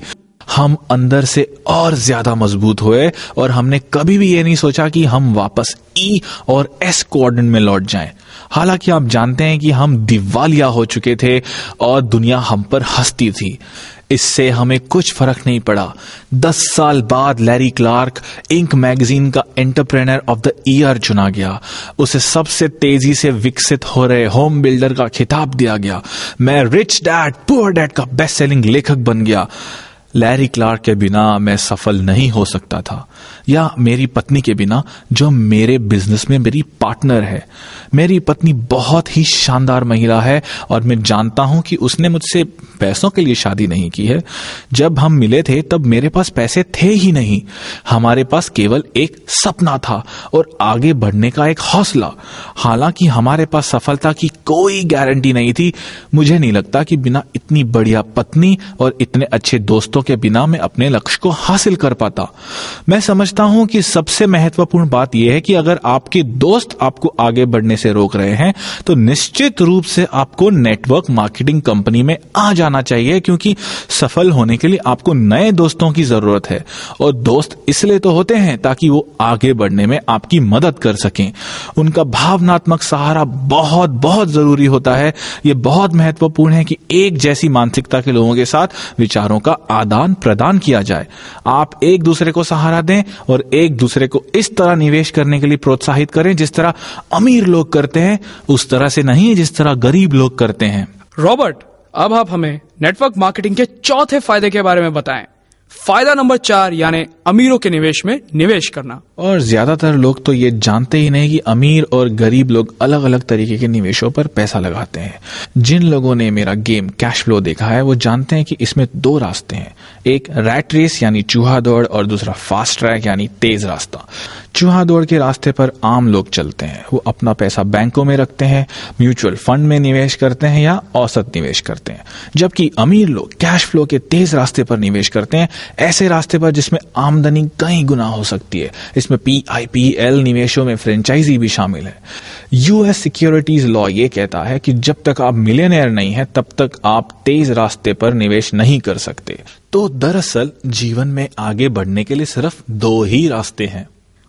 हम अंदर से और ज्यादा मजबूत हुए और हमने कभी भी ये नहीं सोचा कि हम वापस ई और एस क्वाड्रेंट में लौट जाएं। हालांकि आप जानते हैं कि हम दिवालिया हो चुके थे और दुनिया हम पर हंसती थी। इससे हमें कुछ फर्क नहीं पड़ा। 10 साल बाद लैरी क्लार्क इंक मैगजीन का एंटरप्रेन्योर ऑफ द ईयर चुना गया। उसे सबसे तेजी से विकसित हो रहे होम बिल्डर का खिताब दिया गया। मैं रिच डैड पुअर डैड का बेस्ट सेलिंग लेखक बन गया। लैरी क्लार्क के बिना मैं सफल नहीं हो सकता था, या मेरी पत्नी के बिना, जो मेरे बिजनेस में मेरी पार्टनर है। मेरी पत्नी बहुत ही शानदार महिला है और मैं जानता हूं कि उसने मुझसे पैसों के लिए शादी नहीं की है। जब हम मिले थे तब मेरे पास पैसे थे ही नहीं। हमारे पास केवल एक सपना था और आगे बढ़ने का एक हौसला। हालांकि हमारे पास सफलता की कोई गारंटी नहीं थी। मुझे नहीं लगता कि बिना इतनी बढ़िया पत्नी और इतने अच्छे दोस्तों दोस्तों के बिना मैं अपने लक्ष्य को हासिल कर पाता। मैं समझता हूं कि सबसे महत्वपूर्ण बात यह है कि अगर आपके दोस्त आपको आगे बढ़ने से रोक रहे हैं तो निश्चित रूप से आपको नेटवर्क मार्केटिंग कंपनी में आ जाना चाहिए, क्योंकि सफल होने के लिए आपको नए दोस्तों की जरूरत है। और दोस्त इसलिए तो होते हैं ताकि वो आगे बढ़ने में आपकी मदद कर सकें। उनका भावनात्मक सहारा बहुत बहुत जरूरी होता है। यह बहुत महत्वपूर्ण है कि एक जैसी मानसिकता के लोगों के साथ विचारों का आदान प्रदान किया जाए। आप एक दूसरे को सहारा दें और एक दूसरे को इस तरह निवेश करने के लिए प्रोत्साहित करें जिस तरह अमीर लोग करते हैं, उस तरह से नहीं जिस तरह गरीब लोग करते हैं। रॉबर्ट, अब आप हमें नेटवर्क मार्केटिंग के चौथे फायदे के बारे में बताएं। फायदा नंबर 4 यानी अमीरों के निवेश में निवेश करना। और ज्यादातर लोग तो ये जानते ही नहीं कि अमीर और गरीब लोग अलग अलग तरीके के निवेशों पर पैसा लगाते हैं। जिन लोगों ने मेरा गेम कैश फ्लो देखा है वो जानते हैं कि इसमें 2 रास्ते हैं, एक रैट रेस यानी चूहा दौड़ और दूसरा फास्ट ट्रैक यानी तेज रास्ता। चूहा दौड़ के रास्ते पर आम लोग चलते हैं। वो अपना पैसा बैंकों में रखते हैं, म्यूचुअल फंड में निवेश करते हैं या औसत निवेश करते हैं, जबकि अमीर लोग कैश फ्लो के तेज रास्ते पर निवेश करते हैं, ऐसे रास्ते पर जिसमें आमदनी कई गुना हो सकती है। इसमें PIPL निवेशों में फ्रेंचाइजी भी शामिल है। यूएस सिक्योरिटीज लॉ ये कहता है कि जब तक आप मिलियनेयर नहीं है तब तक आप तेज रास्ते पर निवेश नहीं कर सकते। तो दरअसल जीवन में आगे बढ़ने के लिए सिर्फ 2 ही रास्ते हैं।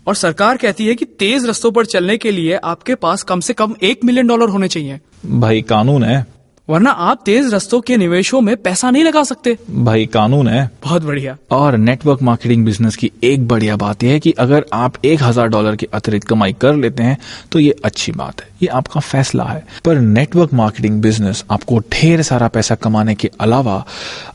और सरकार कहती है कि तेज रास्तों पर चलने के लिए आपके पास कम से कम $1 मिलियन होने चाहिए। भाई कानून है, वरना आप तेज रास्तों के निवेशों में पैसा नहीं लगा सकते। भाई कानून है। बहुत बढ़िया। और नेटवर्क मार्केटिंग बिजनेस की एक बढ़िया बात यह है कि अगर आप $1000 की अतिरिक्त कमाई कर लेते हैं तो ये अच्छी बात है, ये आपका फैसला है। पर नेटवर्क मार्केटिंग बिजनेस आपको ढेर सारा पैसा कमाने के अलावा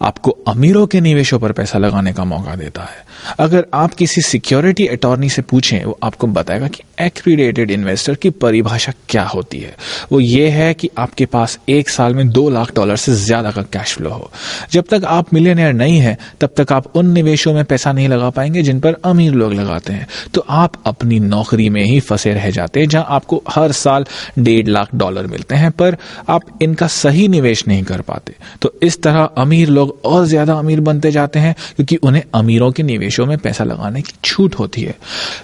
आपको अमीरों के निवेशों पर पैसा लगाने का मौका देता है। अगर आप किसी सिक्योरिटी अटॉर्नी से पूछें, वो आपको बताएगा कि एक्रीडेटेड इन्वेस्टर की परिभाषा क्या होती है। वो ये है कि आपके पास एक साल में $2 लाख से ज्यादा का कैश फ्लो हो। जब तक आप मिलियनेयर नहीं है तब तक आप उन निवेशों में पैसा नहीं लगा पाएंगे जिन पर अमीर लोग लगाते हैं। तो आप अपनी नौकरी में ही फंसे रह जाते हैं जहां आपको हर साल $1.5 लाख मिलते हैं, पर आप इनका सही निवेश नहीं कर पाते। तो इस तरह अमीर लोग और ज्यादा अमीर बनते जाते हैं क्योंकि उन्हें अमीरों के निवेशों में पैसा लगाने की छूट होती है।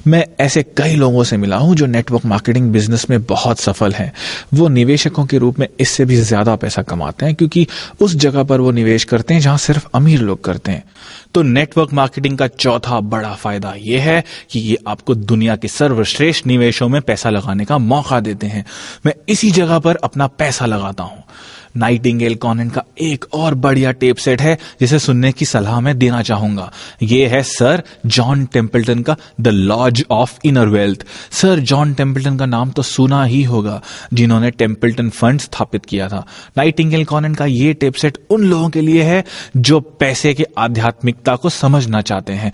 मैं ऐसे कई लोगों से मिला हूं जो नेटवर्क मार्केटिंग बिजनेस में बहुत सफल हैं। वो निवेशकों के रूप में इससे भी ज्यादा पैसा कमाते हैं क्योंकि उस जगह पर वो निवेश करते हैं जहां सिर्फ अमीर लोग करते हैं। तो नेटवर्क मार्केटिंग का चौथा बड़ा फायदा यह है कि ये आपको दुनिया के सर्वश्रेष्ठ निवेशों में पैसा लगाने का मौका देते हैं। मैं इसी जगह पर अपना पैसा लगाता हूं। नाइटिंगेल कॉनेंट का एक और बढ़िया टेप सेट है जिसे सुनने की सलाह मैं देना चाहूंगा। यह है सर जॉन टेम्पल्टन का the laws of inner wealth. Sir John Templeton का नाम तो सुना ही होगा, जिन्होंने टेम्पल्टन फंड स्थापित किया था। नाइटिंगेल कॉनेंट का यह टेप सेट उन लोगों के लिए है जो पैसे के आध्यात्मिकता को समझना चाहते हैं।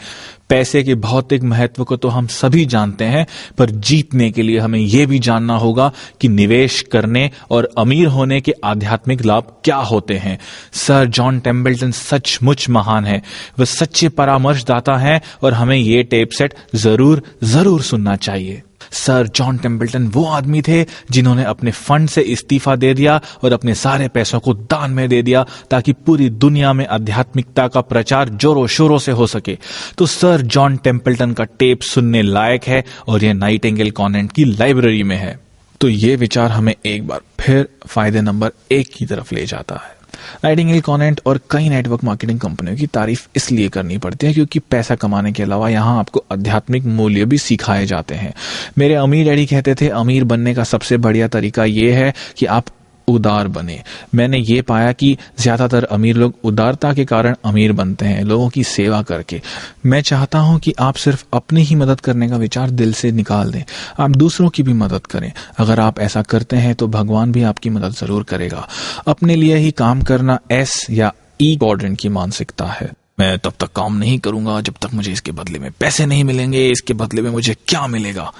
पैसे के भौतिक महत्व को तो हम सभी जानते हैं, पर जीतने के लिए हमें यह भी जानना होगा कि निवेश करने और अमीर होने के आध्यात्मिक लाभ क्या होते हैं। सर जॉन टेम्पल्टन सचमुच महान है, वह सच्चे परामर्शदाता हैं और हमें यह टेप सेट जरूर सुनना चाहिए। सर जॉन टेम्पल्टन वो आदमी थे जिन्होंने अपने फंड से इस्तीफा दे दिया और अपने सारे पैसों को दान में दे दिया ताकि पूरी दुनिया में आध्यात्मिकता का प्रचार जोरों शोरों से हो सके। तो सर जॉन टेम्पल्टन का टेप सुनने लायक है और यह नाइटिंगेल कॉनेंट की लाइब्रेरी में है। तो ये विचार हमें एक बार फिर फायदे नंबर 1 की तरफ ले जाता है। नाइटिंगेल कॉनेंट और कई नेटवर्क मार्केटिंग कंपनियों की तारीफ इसलिए करनी पड़ती है क्योंकि पैसा कमाने के अलावा यहाँ आपको आध्यात्मिक मूल्य भी सिखाए जाते हैं। मेरे अमीर डैडी कहते थे अमीर बनने का सबसे बढ़िया तरीका ये है कि आप उदार बने। मैंने ये पाया कि ज्यादातर अमीर लोग उदारता के कारण अमीर बनते हैं, लोगों की सेवा करके। मैं चाहता हूं कि आप सिर्फ अपनी ही मदद करने का विचार दिल से निकाल दें, आप दूसरों की भी मदद करें। अगर आप ऐसा करते हैं तो भगवान भी आपकी मदद जरूर करेगा। अपने लिए ही काम करना S या E क्वाड्रेंट की मानसिकता है। मैं तब तक काम नहीं करूंगा जब तक मुझे इसके बदले में पैसे नहीं मिलेंगे, इसके बदले में मुझे क्या मिलेगा।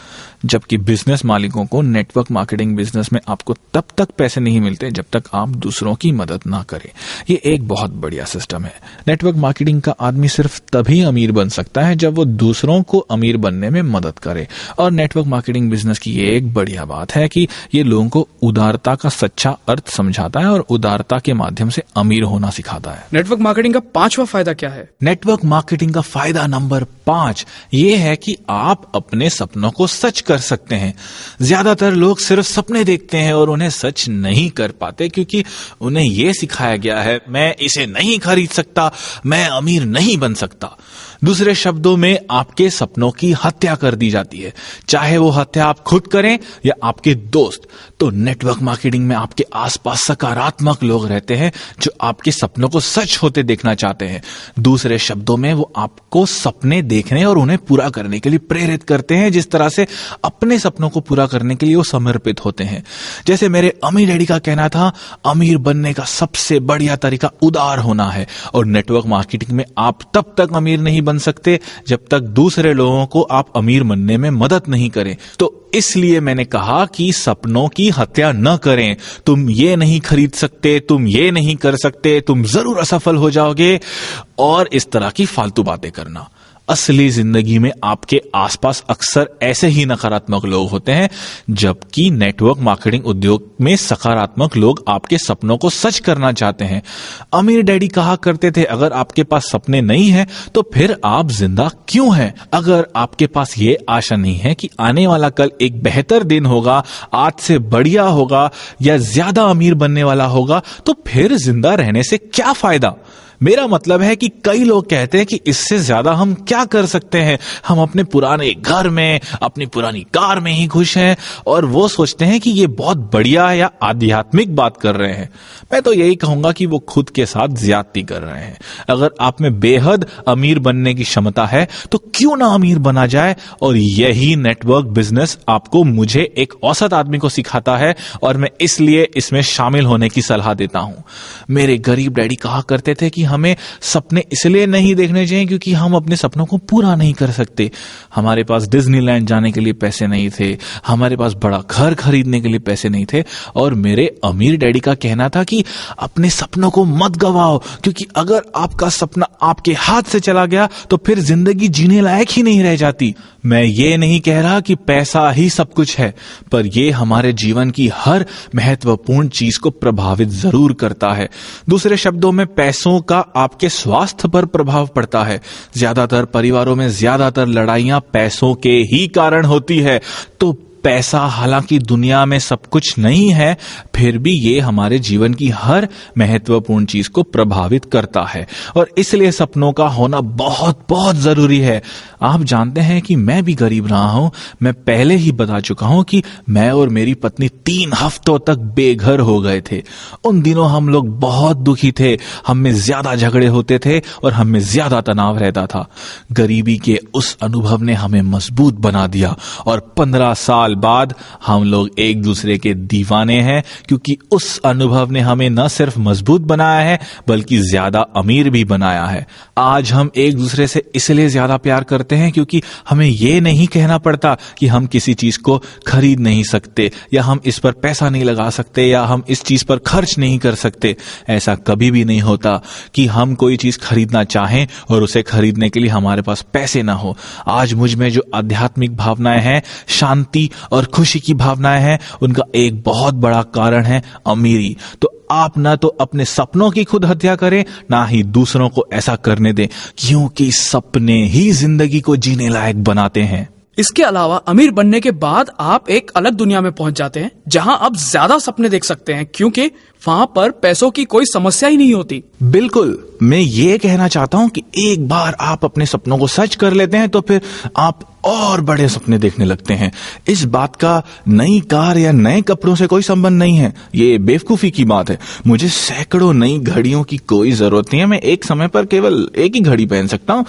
जबकि बिजनेस मालिकों को नेटवर्क मार्केटिंग बिजनेस में आपको तब तक पैसे नहीं मिलते जब तक आप दूसरों की मदद ना करें। ये एक बहुत बढ़िया सिस्टम है। नेटवर्क मार्केटिंग का आदमी सिर्फ तभी अमीर बन सकता है जब वो दूसरों को अमीर बनने में मदद करे। और नेटवर्क मार्केटिंग बिजनेस की ये एक बढ़िया बात है कि ये लोगों को उदारता का सच्चा अर्थ समझाता है और उदारता के माध्यम से अमीर होना सिखाता है। नेटवर्क मार्केटिंग का 5वां फायदा क्या है? नेटवर्क मार्केटिंग का फायदा नंबर 5 ये है कि आप अपने सपनों को सच कर सकते हैं। ज्यादातर लोग सिर्फ सपने देखते हैं और उन्हें सच नहीं कर पाते क्योंकि उन्हें यह सिखाया गया है, मैं इसे नहीं खरीद सकता, मैं अमीर नहीं बन सकता। दूसरे शब्दों में आपके सपनों की हत्या कर दी जाती है, चाहे वो हत्या आप खुद करें या आपके दोस्त। तो नेटवर्क मार्केटिंग में आपके आसपास सकारात्मक लोग रहते हैं जो आपके सपनों को सच होते देखना चाहते हैं। दूसरे शब्दों में वो आपको सपने देखने और उन्हें पूरा करने के लिए प्रेरित करते हैं, जिस तरह से अपने सपनों को पूरा करने के लिए वो समर्पित होते हैं। जैसे मेरे अमीर डैडी का कहना था, अमीर बनने का सबसे बढ़िया तरीका उदार होना है। और नेटवर्क मार्केटिंग में आप तब तक अमीर नहीं बन सकते जब तक दूसरे लोगों को आप अमीर बनने में मदद नहीं करें। तो इसलिए मैंने कहा कि सपनों की हत्या न करें। तुम ये नहीं खरीद सकते, तुम ये नहीं कर सकते, तुम जरूर असफल हो जाओगे और इस तरह की फालतू बातें करना। असली जिंदगी में आपके आसपास अक्सर ऐसे ही नकारात्मक लोग होते हैं, जबकि नेटवर्क मार्केटिंग उद्योग में सकारात्मक लोग आपके सपनों को सच करना चाहते हैं। अमीर डैडी कहा करते थे, अगर आपके पास सपने नहीं हैं तो फिर आप जिंदा क्यों हैं? अगर आपके पास ये आशा नहीं है कि आने वाला कल एक बेहतर दिन होगा, आज से बढ़िया होगा या ज्यादा अमीर बनने वाला होगा, तो फिर जिंदा रहने से क्या फायदा? मेरा मतलब है कि कई लोग कहते हैं कि इससे ज्यादा हम क्या कर सकते हैं, हम अपने पुराने घर में, अपनी पुरानी कार में ही खुश हैं, और वो सोचते हैं कि ये बहुत बढ़िया या आध्यात्मिक बात कर रहे हैं। मैं तो यही कहूंगा कि वो खुद के साथ ज्यादती कर रहे हैं। अगर आप में बेहद अमीर बनने की क्षमता है तो क्यों ना अमीर बना जाए, और यही नेटवर्क बिजनेस आपको, मुझे, एक औसत आदमी को सिखाता है, और मैं इसलिए इसमें शामिल होने की सलाह देता हूं। मेरे गरीब डैडी कहा करते थे कि हमें सपने इसलिए नहीं देखने चाहिए क्योंकि हम अपने सपनों को पूरा नहीं कर सकते। हमारे पास डिज्नीलैंड जाने के लिए पैसे नहीं थे, हमारे पास बड़ा घर खरीदने के लिए पैसे नहीं थे, और मेरे अमीर डैडी का कहना था कि अपने सपनों को मत गवाओ, क्योंकि अगर आपका सपना आपके हाथ से चला गया तो फिर जिंदगी जीने लायक ही नहीं रह जाती। मैं ये नहीं कह रहा कि पैसा ही सब कुछ है, पर यह हमारे जीवन की हर महत्वपूर्ण चीज को प्रभावित जरूर करता है। दूसरे शब्दों में, पैसों का आपके स्वास्थ्य पर प्रभाव पड़ता है। ज्यादातर परिवारों में ज्यादातर लड़ाइयां पैसों के ही कारण होती है। तो पैसा हालांकि दुनिया में सब कुछ नहीं है, फिर भी ये हमारे जीवन की हर महत्वपूर्ण चीज को प्रभावित करता है, और इसलिए सपनों का होना बहुत बहुत जरूरी है। आप जानते हैं कि मैं भी गरीब रहा हूं। मैं पहले ही बता चुका हूं कि मैं और मेरी पत्नी 3 हफ्तों तक बेघर हो गए थे। उन दिनों हम लोग बहुत दुखी थे, हम में ज्यादा झगड़े होते थे और हम में ज्यादा तनाव रहता था। गरीबी के उस अनुभव ने हमें मजबूत बना दिया, और 15 साल बाद हम लोग एक दूसरे के दीवाने हैं, क्योंकि उस अनुभव ने हमें न सिर्फ मजबूत बनाया है बल्कि ज्यादा अमीर भी बनाया है। आज हम एक दूसरे से इसलिए ज्यादा प्यार करते हैं क्योंकि हमें यह नहीं कहना पड़ता कि हम किसी चीज को खरीद नहीं सकते, या हम इस पर पैसा नहीं लगा सकते, या हम इस चीज पर खर्च नहीं कर सकते। ऐसा कभी भी नहीं होता कि हम कोई चीज खरीदना चाहें और उसे खरीदने के लिए हमारे पास पैसे ना हो। आज मुझ में जो आध्यात्मिक भावनाएं हैं, शांति और खुशी की भावनाएं हैं, उनका एक बहुत बड़ा कारण है अमीरी। तो आप ना तो अपने सपनों की खुद हत्या करें, ना ही दूसरों को ऐसा करने दें, क्योंकि सपने ही जिंदगी को जीने लायक बनाते हैं। इसके अलावा अमीर बनने के बाद आप एक अलग दुनिया में पहुंच जाते हैं, जहां आप ज्यादा सपने देख सकते हैं, क्योंकि वहां पर पैसों की कोई समस्या ही नहीं होती। बिल्कुल, मैं ये कहना चाहता हूं कि एक बार आप अपने सपनों को सच कर लेते हैं तो फिर आप और बड़े सपने देखने लगते हैं। इस बात का नई कार या नए कपड़ों से कोई संबंध नहीं है, ये बेवकूफी की बात है। मुझे सैकड़ों नई घड़ियों की कोई जरूरत नहीं है, मैं एक समय पर केवल एक ही घड़ी पहन सकता हूं।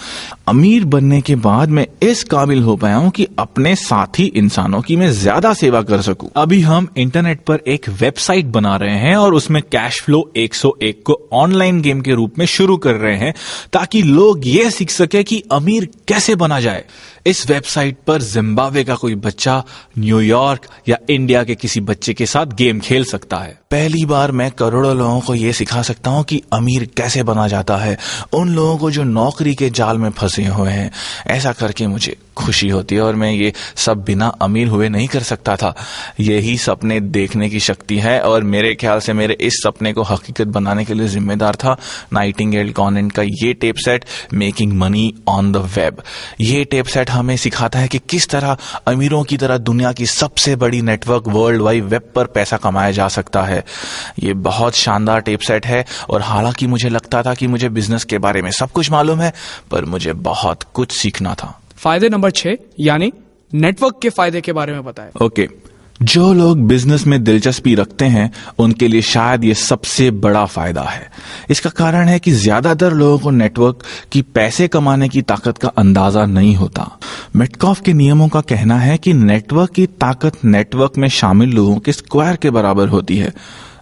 अमीर बनने के बाद मैं इस काबिल हो पाया हूं कि अपने साथी इंसानों की मैं ज्यादा सेवा कर सकूं। अभी हम इंटरनेट पर एक वेबसाइट बना रहे हैं और उसमें कैश फ्लो 101 को ऑनलाइन गेम के रूप में शुरू कर रहे हैं, ताकि लोग ये सीख सके कि अमीर कैसे बना जाए। इस वेबसाइट पर जिम्बाब्वे का कोई बच्चा न्यूयॉर्क या इंडिया के किसी बच्चे के साथ गेम खेल सकता है। पहली बार मैं करोड़ों लोगों को यह सिखा सकता हूं कि अमीर कैसे बना जाता है, उन लोगों को जो नौकरी के जाल में फंसे हुए हैं। ऐसा करके मुझे खुशी होती है और मैं ये सब बिना अमीर हुए नहीं कर सकता था। यही सपने देखने की शक्ति है और मेरे ख्याल से मेरे इस सपने को हकीकत बनाने के लिए जिम्मेदार था नाइटिंगेल कॉन्वेंट का ये tape set, making money on the web. ये टेप सेट हमें सिखाता है कि किस तरह अमीरों की तरह दुनिया की सबसे बड़ी नेटवर्क वर्ल्ड वाइड वेब पर पैसा कमाया जा सकता है। ये बहुत शानदार टेप सेट है और हालांकि मुझे लगता था कि मुझे बिजनेस के बारे में सब कुछ मालूम है, पर मुझे बहुत कुछ सीखना था। फायदे नंबर 6 यानी नेटवर्क के फायदे के बारे में बताएं। ओके, जो लोग बिजनेस में दिलचस्पी रखते हैं उनके लिए शायद ये सबसे बड़ा फायदा है। इसका कारण है कि ज्यादातर लोगों को नेटवर्क की पैसे कमाने की ताकत का अंदाजा नहीं होता। मेटकॉफ के नियमों का कहना है कि नेटवर्क की ताकत नेटवर्क में शामिल लोगों के स्क्वायर के बराबर होती है।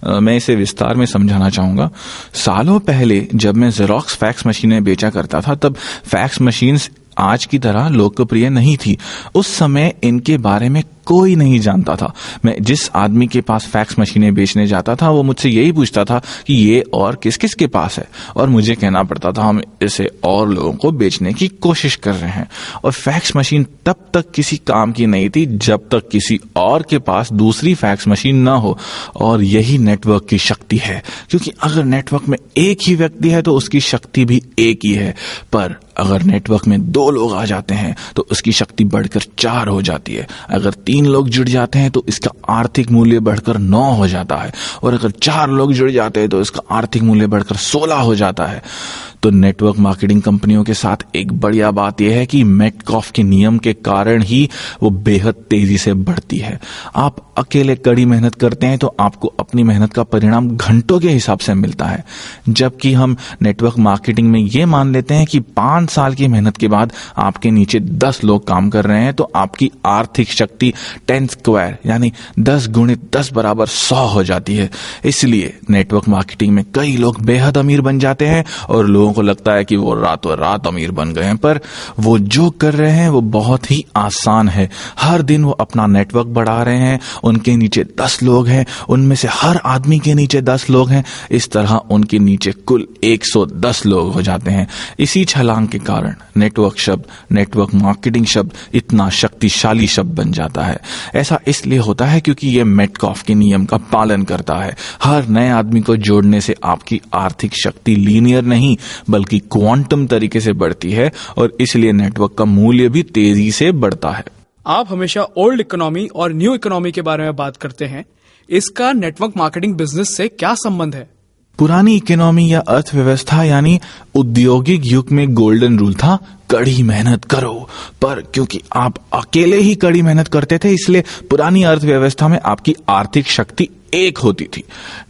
मैं इसे विस्तार में समझाना चाहूंगा। सालों पहले जब मैं जेरोक्स फैक्स मशीनें बेचा करता था, तब फैक्स मशीन्स आज की तरह लोकप्रिय नहीं थी। उस समय इनके बारे में कोई नहीं जानता था। मैं जिस आदमी के पास फैक्स मशीनें बेचने जाता था वो मुझसे यही पूछता था कि ये और किस किस के पास है, और मुझे कहना पड़ता था हम इसे और लोगों को बेचने की कोशिश कर रहे हैं। और फैक्स मशीन तब तक किसी काम की नहीं थी जब तक किसी और के पास दूसरी फैक्स मशीन ना हो। और यही नेटवर्क की शक्ति है, क्योंकि अगर नेटवर्क में एक ही व्यक्ति है तो उसकी शक्ति भी एक ही है, पर अगर नेटवर्क में 2 लोग आ जाते हैं तो उसकी शक्ति बढ़कर 4 हो जाती है। अगर 3 लोग जुड़ जाते हैं तो इसका आर्थिक मूल्य बढ़कर 9 हो जाता है, और अगर 4 लोग जुड़ जाते हैं तो इसका आर्थिक मूल्य बढ़कर 16 हो जाता है। तो नेटवर्क मार्केटिंग कंपनियों के साथ एक बढ़िया बात यह है कि मेटकॉफ के नियम के कारण ही वो बेहद तेजी से बढ़ती है। आप अकेले कड़ी मेहनत करते हैं तो आपको अपनी मेहनत का परिणाम घंटों के हिसाब से मिलता है, जबकि हम नेटवर्क मार्केटिंग में ये मान लेते हैं कि 5 साल की मेहनत के बाद आपके नीचे 10 लोग काम कर रहे हैं तो आपकी आर्थिक शक्ति 10 स्क्वायर यानी 10 गुणित 10 बराबर 100 हो जाती है। इसलिए नेटवर्क मार्केटिंग में कई लोग बेहद अमीर बन जाते हैं और लोगों को लगता है कि वो रातों रात अमीर बन गए हैं, पर वो जो कर रहे हैं वो बहुत ही आसान है। हर दिन वो अपना नेटवर्क बढ़ा रहे हैं, उनके नीचे 10 लोग हैं, उनमें से हर आदमी के नीचे 10 लोग हैं। इस तरह उनके नीचे कुल 110 लोग हो जाते हैं। इसी छलांग के कारण नेटवर्क शब्द, नेटवर्क मार्केटिंग शब्द इतना शक्तिशाली शब्द बन जाता है। ऐसा इसलिए होता है क्योंकि ये मेटकॉफ के नियम का पालन करता है। हर नए आदमी को जोड़ने से आपकी आर्थिक शक्ति लीनियर नहीं बल्कि क्वांटम तरीके से बढ़ती है, और इसलिए नेटवर्क का मूल्य भी तेजी से बढ़ता है। आप हमेशा ओल्ड इकोनॉमी और न्यू इकोनॉमी के बारे में बात करते हैं, इसका नेटवर्क मार्केटिंग बिजनेस से क्या संबंध है? पुरानी इकोनॉमी या अर्थव्यवस्था यानी औद्योगिक युग में गोल्डन रूल था, कड़ी मेहनत करो। पर क्योंकि आप अकेले ही कड़ी मेहनत करते थे, इसलिए पुरानी अर्थव्यवस्था में आपकी आर्थिक शक्ति एक होती थी।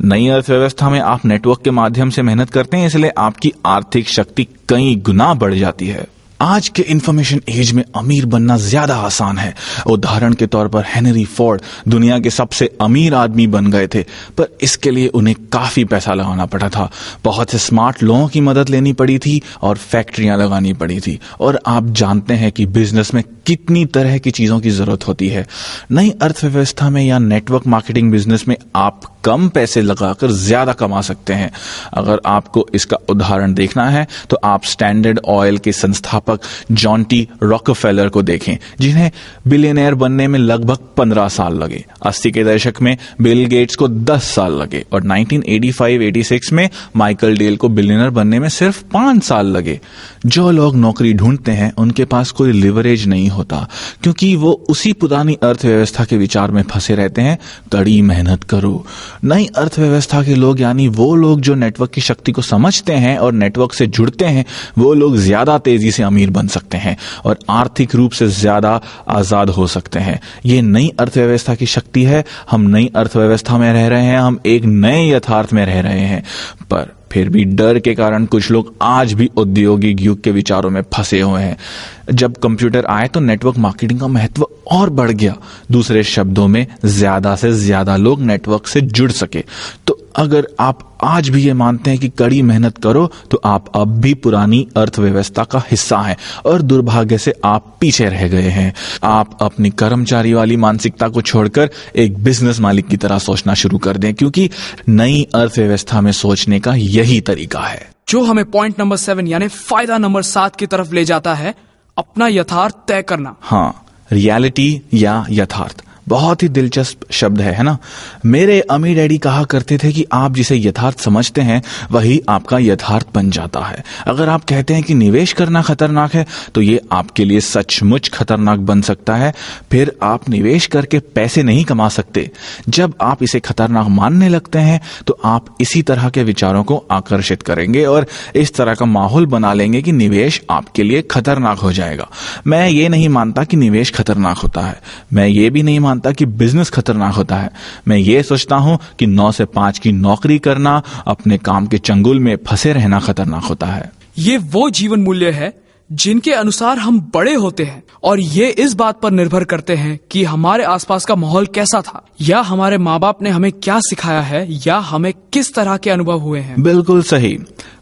नई अर्थव्यवस्था में आप नेटवर्क के माध्यम से मेहनत करते हैं, इसलिए आपकी आर्थिक शक्ति कई गुना बढ़ जाती है। आज के इंफॉर्मेशन एज में अमीर बनना ज्यादा आसान है। उदाहरण के तौर पर हेनरी फोर्ड दुनिया के सबसे अमीर आदमी बन गए थे, पर इसके लिए उन्हें काफी पैसा लगाना पड़ा था। बहुत से स्मार्ट लोगों की मदद लेनी पड़ी थी और फैक्ट्रियां लगानी पड़ी थी। और आप जानते हैं कि बिजनेस में कितनी तरह की चीजों की जरूरत होती है। नई अर्थव्यवस्था में या नेटवर्क मार्केटिंग बिजनेस में आप कम पैसे लगाकर ज्यादा कमा सकते हैं। अगर आपको इसका उदाहरण देखना है तो आप स्टैंडर्ड ऑयल के संस्थापक जॉन टी रॉकफेलर को देखें, जिन्हें बिलियनियर बनने में लगभग 15 साल लगे। 80 के दशक में बिल गेट्स को 10 साल लगे और 1985-86 में माइकल डेल को बिलियनियर बनने में सिर्फ 5 साल लगे। जो लोग नौकरी ढूंढते हैं उनके पास कोई लिवरेज नहीं होता, क्योंकि वो उसी पुरानी अर्थव्यवस्था के विचार में फंसे रहते हैं, कड़ी मेहनत करो। नई अर्थव्यवस्था के लोग यानी वो लोग जो नेटवर्क की शक्ति को समझते हैं और नेटवर्क से जुड़ते हैं, वो लोग ज्यादा तेजी से अमीर बन सकते हैं और आर्थिक रूप से ज्यादा आजाद हो सकते हैं। ये नई अर्थव्यवस्था की शक्ति है। हम नई अर्थव्यवस्था में रह रहे हैं, हम एक नए यथार्थ में रह रहे हैं, पर फिर भी डर के कारण कुछ लोग आज भी औद्योगिक युग के विचारों में फंसे हुए हैं। जब कंप्यूटर आए तो नेटवर्क मार्केटिंग का महत्व और बढ़ गया। दूसरे शब्दों में ज्यादा से ज्यादा लोग नेटवर्क से जुड़ सके। तो अगर आप आज भी ये मानते हैं कि कड़ी मेहनत करो तो आप अब भी पुरानी अर्थव्यवस्था का हिस्सा हैं और दुर्भाग्य से आप पीछे रह गए हैं। आप अपनी कर्मचारी वाली मानसिकता को छोड़कर एक बिजनेस मालिक की तरह सोचना शुरू कर दें, क्योंकि नई अर्थव्यवस्था में सोचने का यही तरीका है, जो हमें पॉइंट नंबर 7 यानी फायदा नंबर 7 की तरफ ले जाता है, अपना यथार्थ तय करना। हाँ, रियलिटी या यथार्थ, बहुत ही दिलचस्प शब्द है ना। मेरे अम्मी डैडी कहा करते थे कि आप जिसे यथार्थ समझते हैं वही आपका यथार्थ बन जाता है। अगर आप कहते हैं कि निवेश करना खतरनाक है तो ये आपके लिए सचमुच खतरनाक बन सकता है। फिर आप निवेश करके पैसे नहीं कमा सकते। जब आप इसे खतरनाक मानने लगते हैं तो आप इसी तरह के विचारों को आकर्षित करेंगे और इस तरह का माहौल बना लेंगे कि निवेश आपके लिए खतरनाक हो जाएगा। मैं ये नहीं मानता कि निवेश खतरनाक होता है। मैं ये भी नहीं मानता कि बिजनेस खतरनाक होता है। मैं ये सोचता हूं कि 9 से 5 की नौकरी करना, अपने काम के चंगुल में फंसे रहना खतरनाक होता है। ये वो जीवन मूल्य है जिनके अनुसार हम बड़े होते हैं और ये इस बात पर निर्भर करते हैं कि हमारे आसपास का माहौल कैसा था, या हमारे माँ बाप ने हमें क्या सिखाया है, या हमें किस तरह के अनुभव हुए हैं। बिल्कुल सही।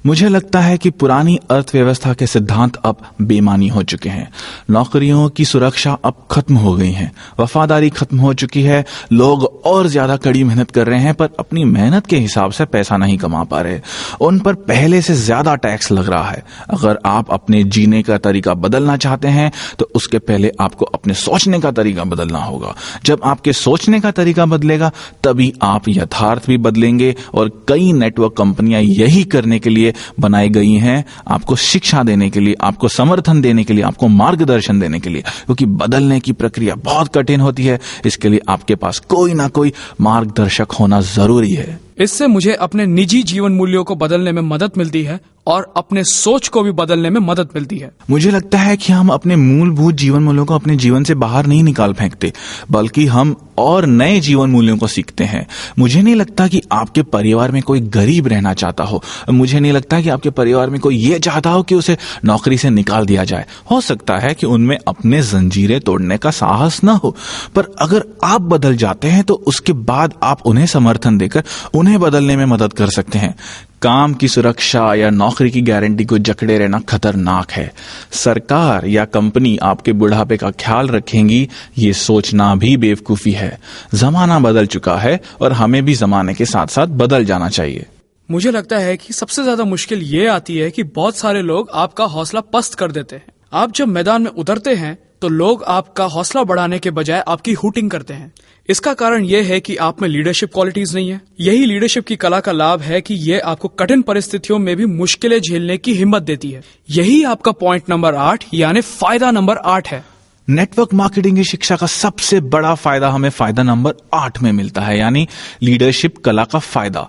मुझे लगता है कि पुरानी अर्थव्यवस्था के सिद्धांत अब बेमानी हो चुके हैं। नौकरियों की सुरक्षा अब खत्म हो गई है, वफादारी खत्म हो चुकी है। लोग और ज्यादा कड़ी मेहनत कर रहे हैं पर अपनी मेहनत के हिसाब से पैसा नहीं कमा पा रहे। उन पर पहले से ज्यादा टैक्स लग रहा है। अगर आप अपने जीने का तरीका बदलना चाहते हैं तो उसके पहले आपको अपने सोचने का तरीका बदलना होगा। जब आपके सोचने का तरीका बदलेगा तभी आप यथार्थ भी बदलेंगे। और कई नेटवर्क कंपनियां यही करने के लिए बनाई गई हैं, आपको शिक्षा देने के लिए, आपको समर्थन देने के लिए, आपको मार्गदर्शन देने के लिए, क्योंकि बदलने की प्रक्रिया बहुत कठिन होती है। इसके लिए आपके पास कोई ना कोई मार्गदर्शक होना जरूरी है। इससे मुझे अपने निजी जीवन मूल्यों को बदलने में मदद मिलती है और अपने सोच को भी बदलने में मदद मिलती है। मुझे लगता है कि हम अपने मूलभूत जीवन मूल्यों को अपने जीवन से बाहर नहीं निकाल फेंकते, बल्कि हम और नए जीवन मूल्यों को सीखते हैं। मुझे नहीं लगता कि आपके परिवार में कोई गरीब रहना चाहता हो। मुझे नहीं लगता कि आपके परिवार में कोई ये चाहता हो कि उसे नौकरी से निकाल दिया जाए। हो सकता है कि उनमें अपने जंजीरें तोड़ने का साहस न हो, पर अगर आप बदल जाते हैं तो उसके बाद आप उन्हें समर्थन देकर उन्हें बदलने में मदद कर सकते हैं। काम की सुरक्षा या नौकरी की गारंटी को जकड़े रहना खतरनाक है। सरकार या कंपनी आपके बुढ़ापे का ख्याल रखेंगी, ये सोचना भी बेवकूफी है। जमाना बदल चुका है और हमें भी जमाने के साथ साथ बदल जाना चाहिए। मुझे लगता है कि सबसे ज्यादा मुश्किल ये आती है कि बहुत सारे लोग आपका हौसला पस्त कर देते हैं। आप जब मैदान में उतरते हैं तो लोग आपका हौसला बढ़ाने के बजाय आपकी हुटिंग करते हैं। इसका कारण यह है कि आप में लीडरशिप क्वालिटीज नहीं है। यही लीडरशिप की कला का लाभ है कि यह आपको कठिन परिस्थितियों में भी मुश्किलें झेलने की हिम्मत देती है। यही आपका पॉइंट नंबर 8 यानी फायदा नंबर 8 है। नेटवर्क मार्केटिंग की शिक्षा का सबसे बड़ा फायदा हमें फायदा नंबर 8 में मिलता है, यानी लीडरशिप कला का फायदा।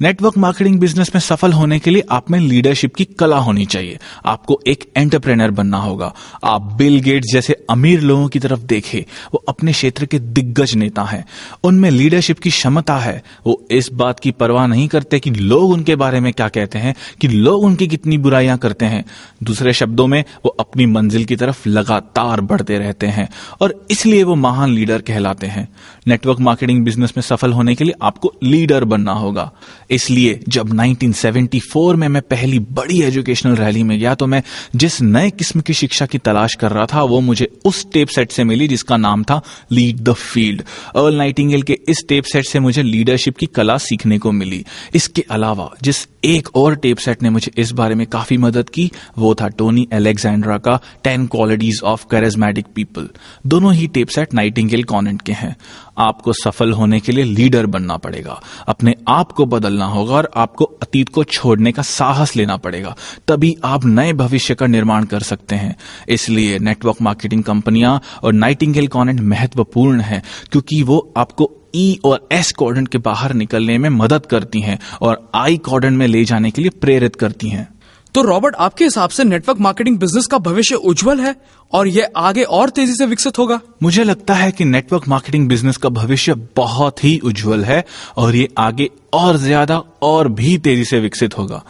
नेटवर्क मार्केटिंग बिजनेस में सफल होने के लिए आप में लीडरशिप की कला होनी चाहिए। आपको एक एंटरप्रेन्योर बनना होगा। आप बिल गेट्स जैसे अमीर लोगों की तरफ देखें, वो अपने क्षेत्र के दिग्गज नेता हैं। उनमें लीडरशिप की क्षमता है। वो इस बात की परवाह नहीं करते कि लोग उनके बारे में क्या कहते हैं, कि लोग उनकी कितनी बुराइयां करते हैं। दूसरे शब्दों में, वो अपनी मंजिल की तरफ लगातार बढ़ते रहते हैं और इसलिए वो महान लीडर कहलाते हैं। नेटवर्क मार्केटिंग बिजनेस में सफल होने के लिए आपको लीडर बनना होगा। इसलिए जब 1974 में मैं पहली बड़ी एजुकेशनल रैली में गया तो मैं जिस नए किस्म की शिक्षा की तलाश कर रहा था वो मुझे उस टेप सेट से मिली जिसका नाम था lead the field. Earl Nightingale के इस टेप सेट से मुझे लीडरशिप की कला सीखने को मिली। इसके अलावा जिस एक और टेप सेट ने मुझे इस बारे में काफी मदद की वो था टोनी अलेक्जेंड्रा का 10 क्वालिटीज ऑफ कैरिज्मेटिक पीपल। दोनों ही टेप सेट नाइटिंगेल कॉन्वेंट के हैं। आपको सफल होने के लिए लीडर बनना पड़ेगा, अपने आप को बदलना होगा और आपको अतीत को छोड़ने का साहस लेना पड़ेगा। तभी आप नए भविष्य का निर्माण कर सकते हैं। इसलिए नेटवर्क मार्केटिंग कंपनियां और नाइटिंगेल कॉन्वेंट महत्वपूर्ण है, क्योंकि वो आपको ई और एस क्वाड्रेंट के बाहर निकलने में मदद करती हैं और आई क्वाड्रेंट में ले जाने के लिए प्रेरित करती हैं। तो रॉबर्ट, आपके हिसाब से नेटवर्क मार्केटिंग बिजनेस का भविष्य उज्जवल है और यह आगे और तेजी से विकसित होगा? मुझे लगता है कि नेटवर्क मार्केटिंग बिजनेस का भविष्य बहुत ही उज्जवल है और ये आगे और ज्यादा और भी तेजी से विकसित होगा।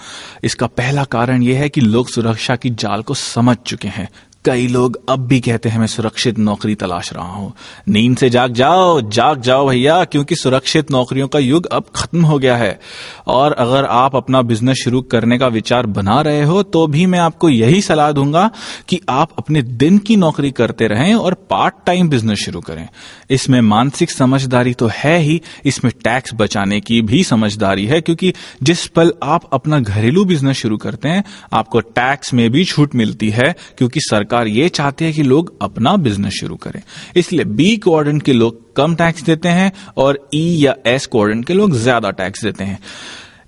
इसका पहला कारण यह है कि लोग सुरक्षा की जाल को समझ चुके हैं। कई लोग अब भी कहते हैं मैं सुरक्षित नौकरी तलाश रहा हूं। नींद से जाग जाओ भैया, क्योंकि सुरक्षित नौकरियों का युग अब खत्म हो गया है। और अगर आप अपना बिजनेस शुरू करने का विचार बना रहे हो तो भी मैं आपको यही सलाह दूंगा कि आप अपने दिन की नौकरी करते रहें और पार्ट टाइम बिजनेस शुरू करें। इसमें मानसिक समझदारी तो है ही, इसमें टैक्स बचाने की भी समझदारी है, क्योंकि जिस पल आप अपना घरेलू बिजनेस शुरू करते हैं आपको टैक्स में भी छूट मिलती है, क्योंकि सरकार ये चाहती है कि लोग अपना बिजनेस शुरू करें। इसलिए बी क्वाड्रेंट के लोग कम टैक्स देते हैं और ई या एस क्वाड्रेंट के लोग ज्यादा टैक्स देते हैं।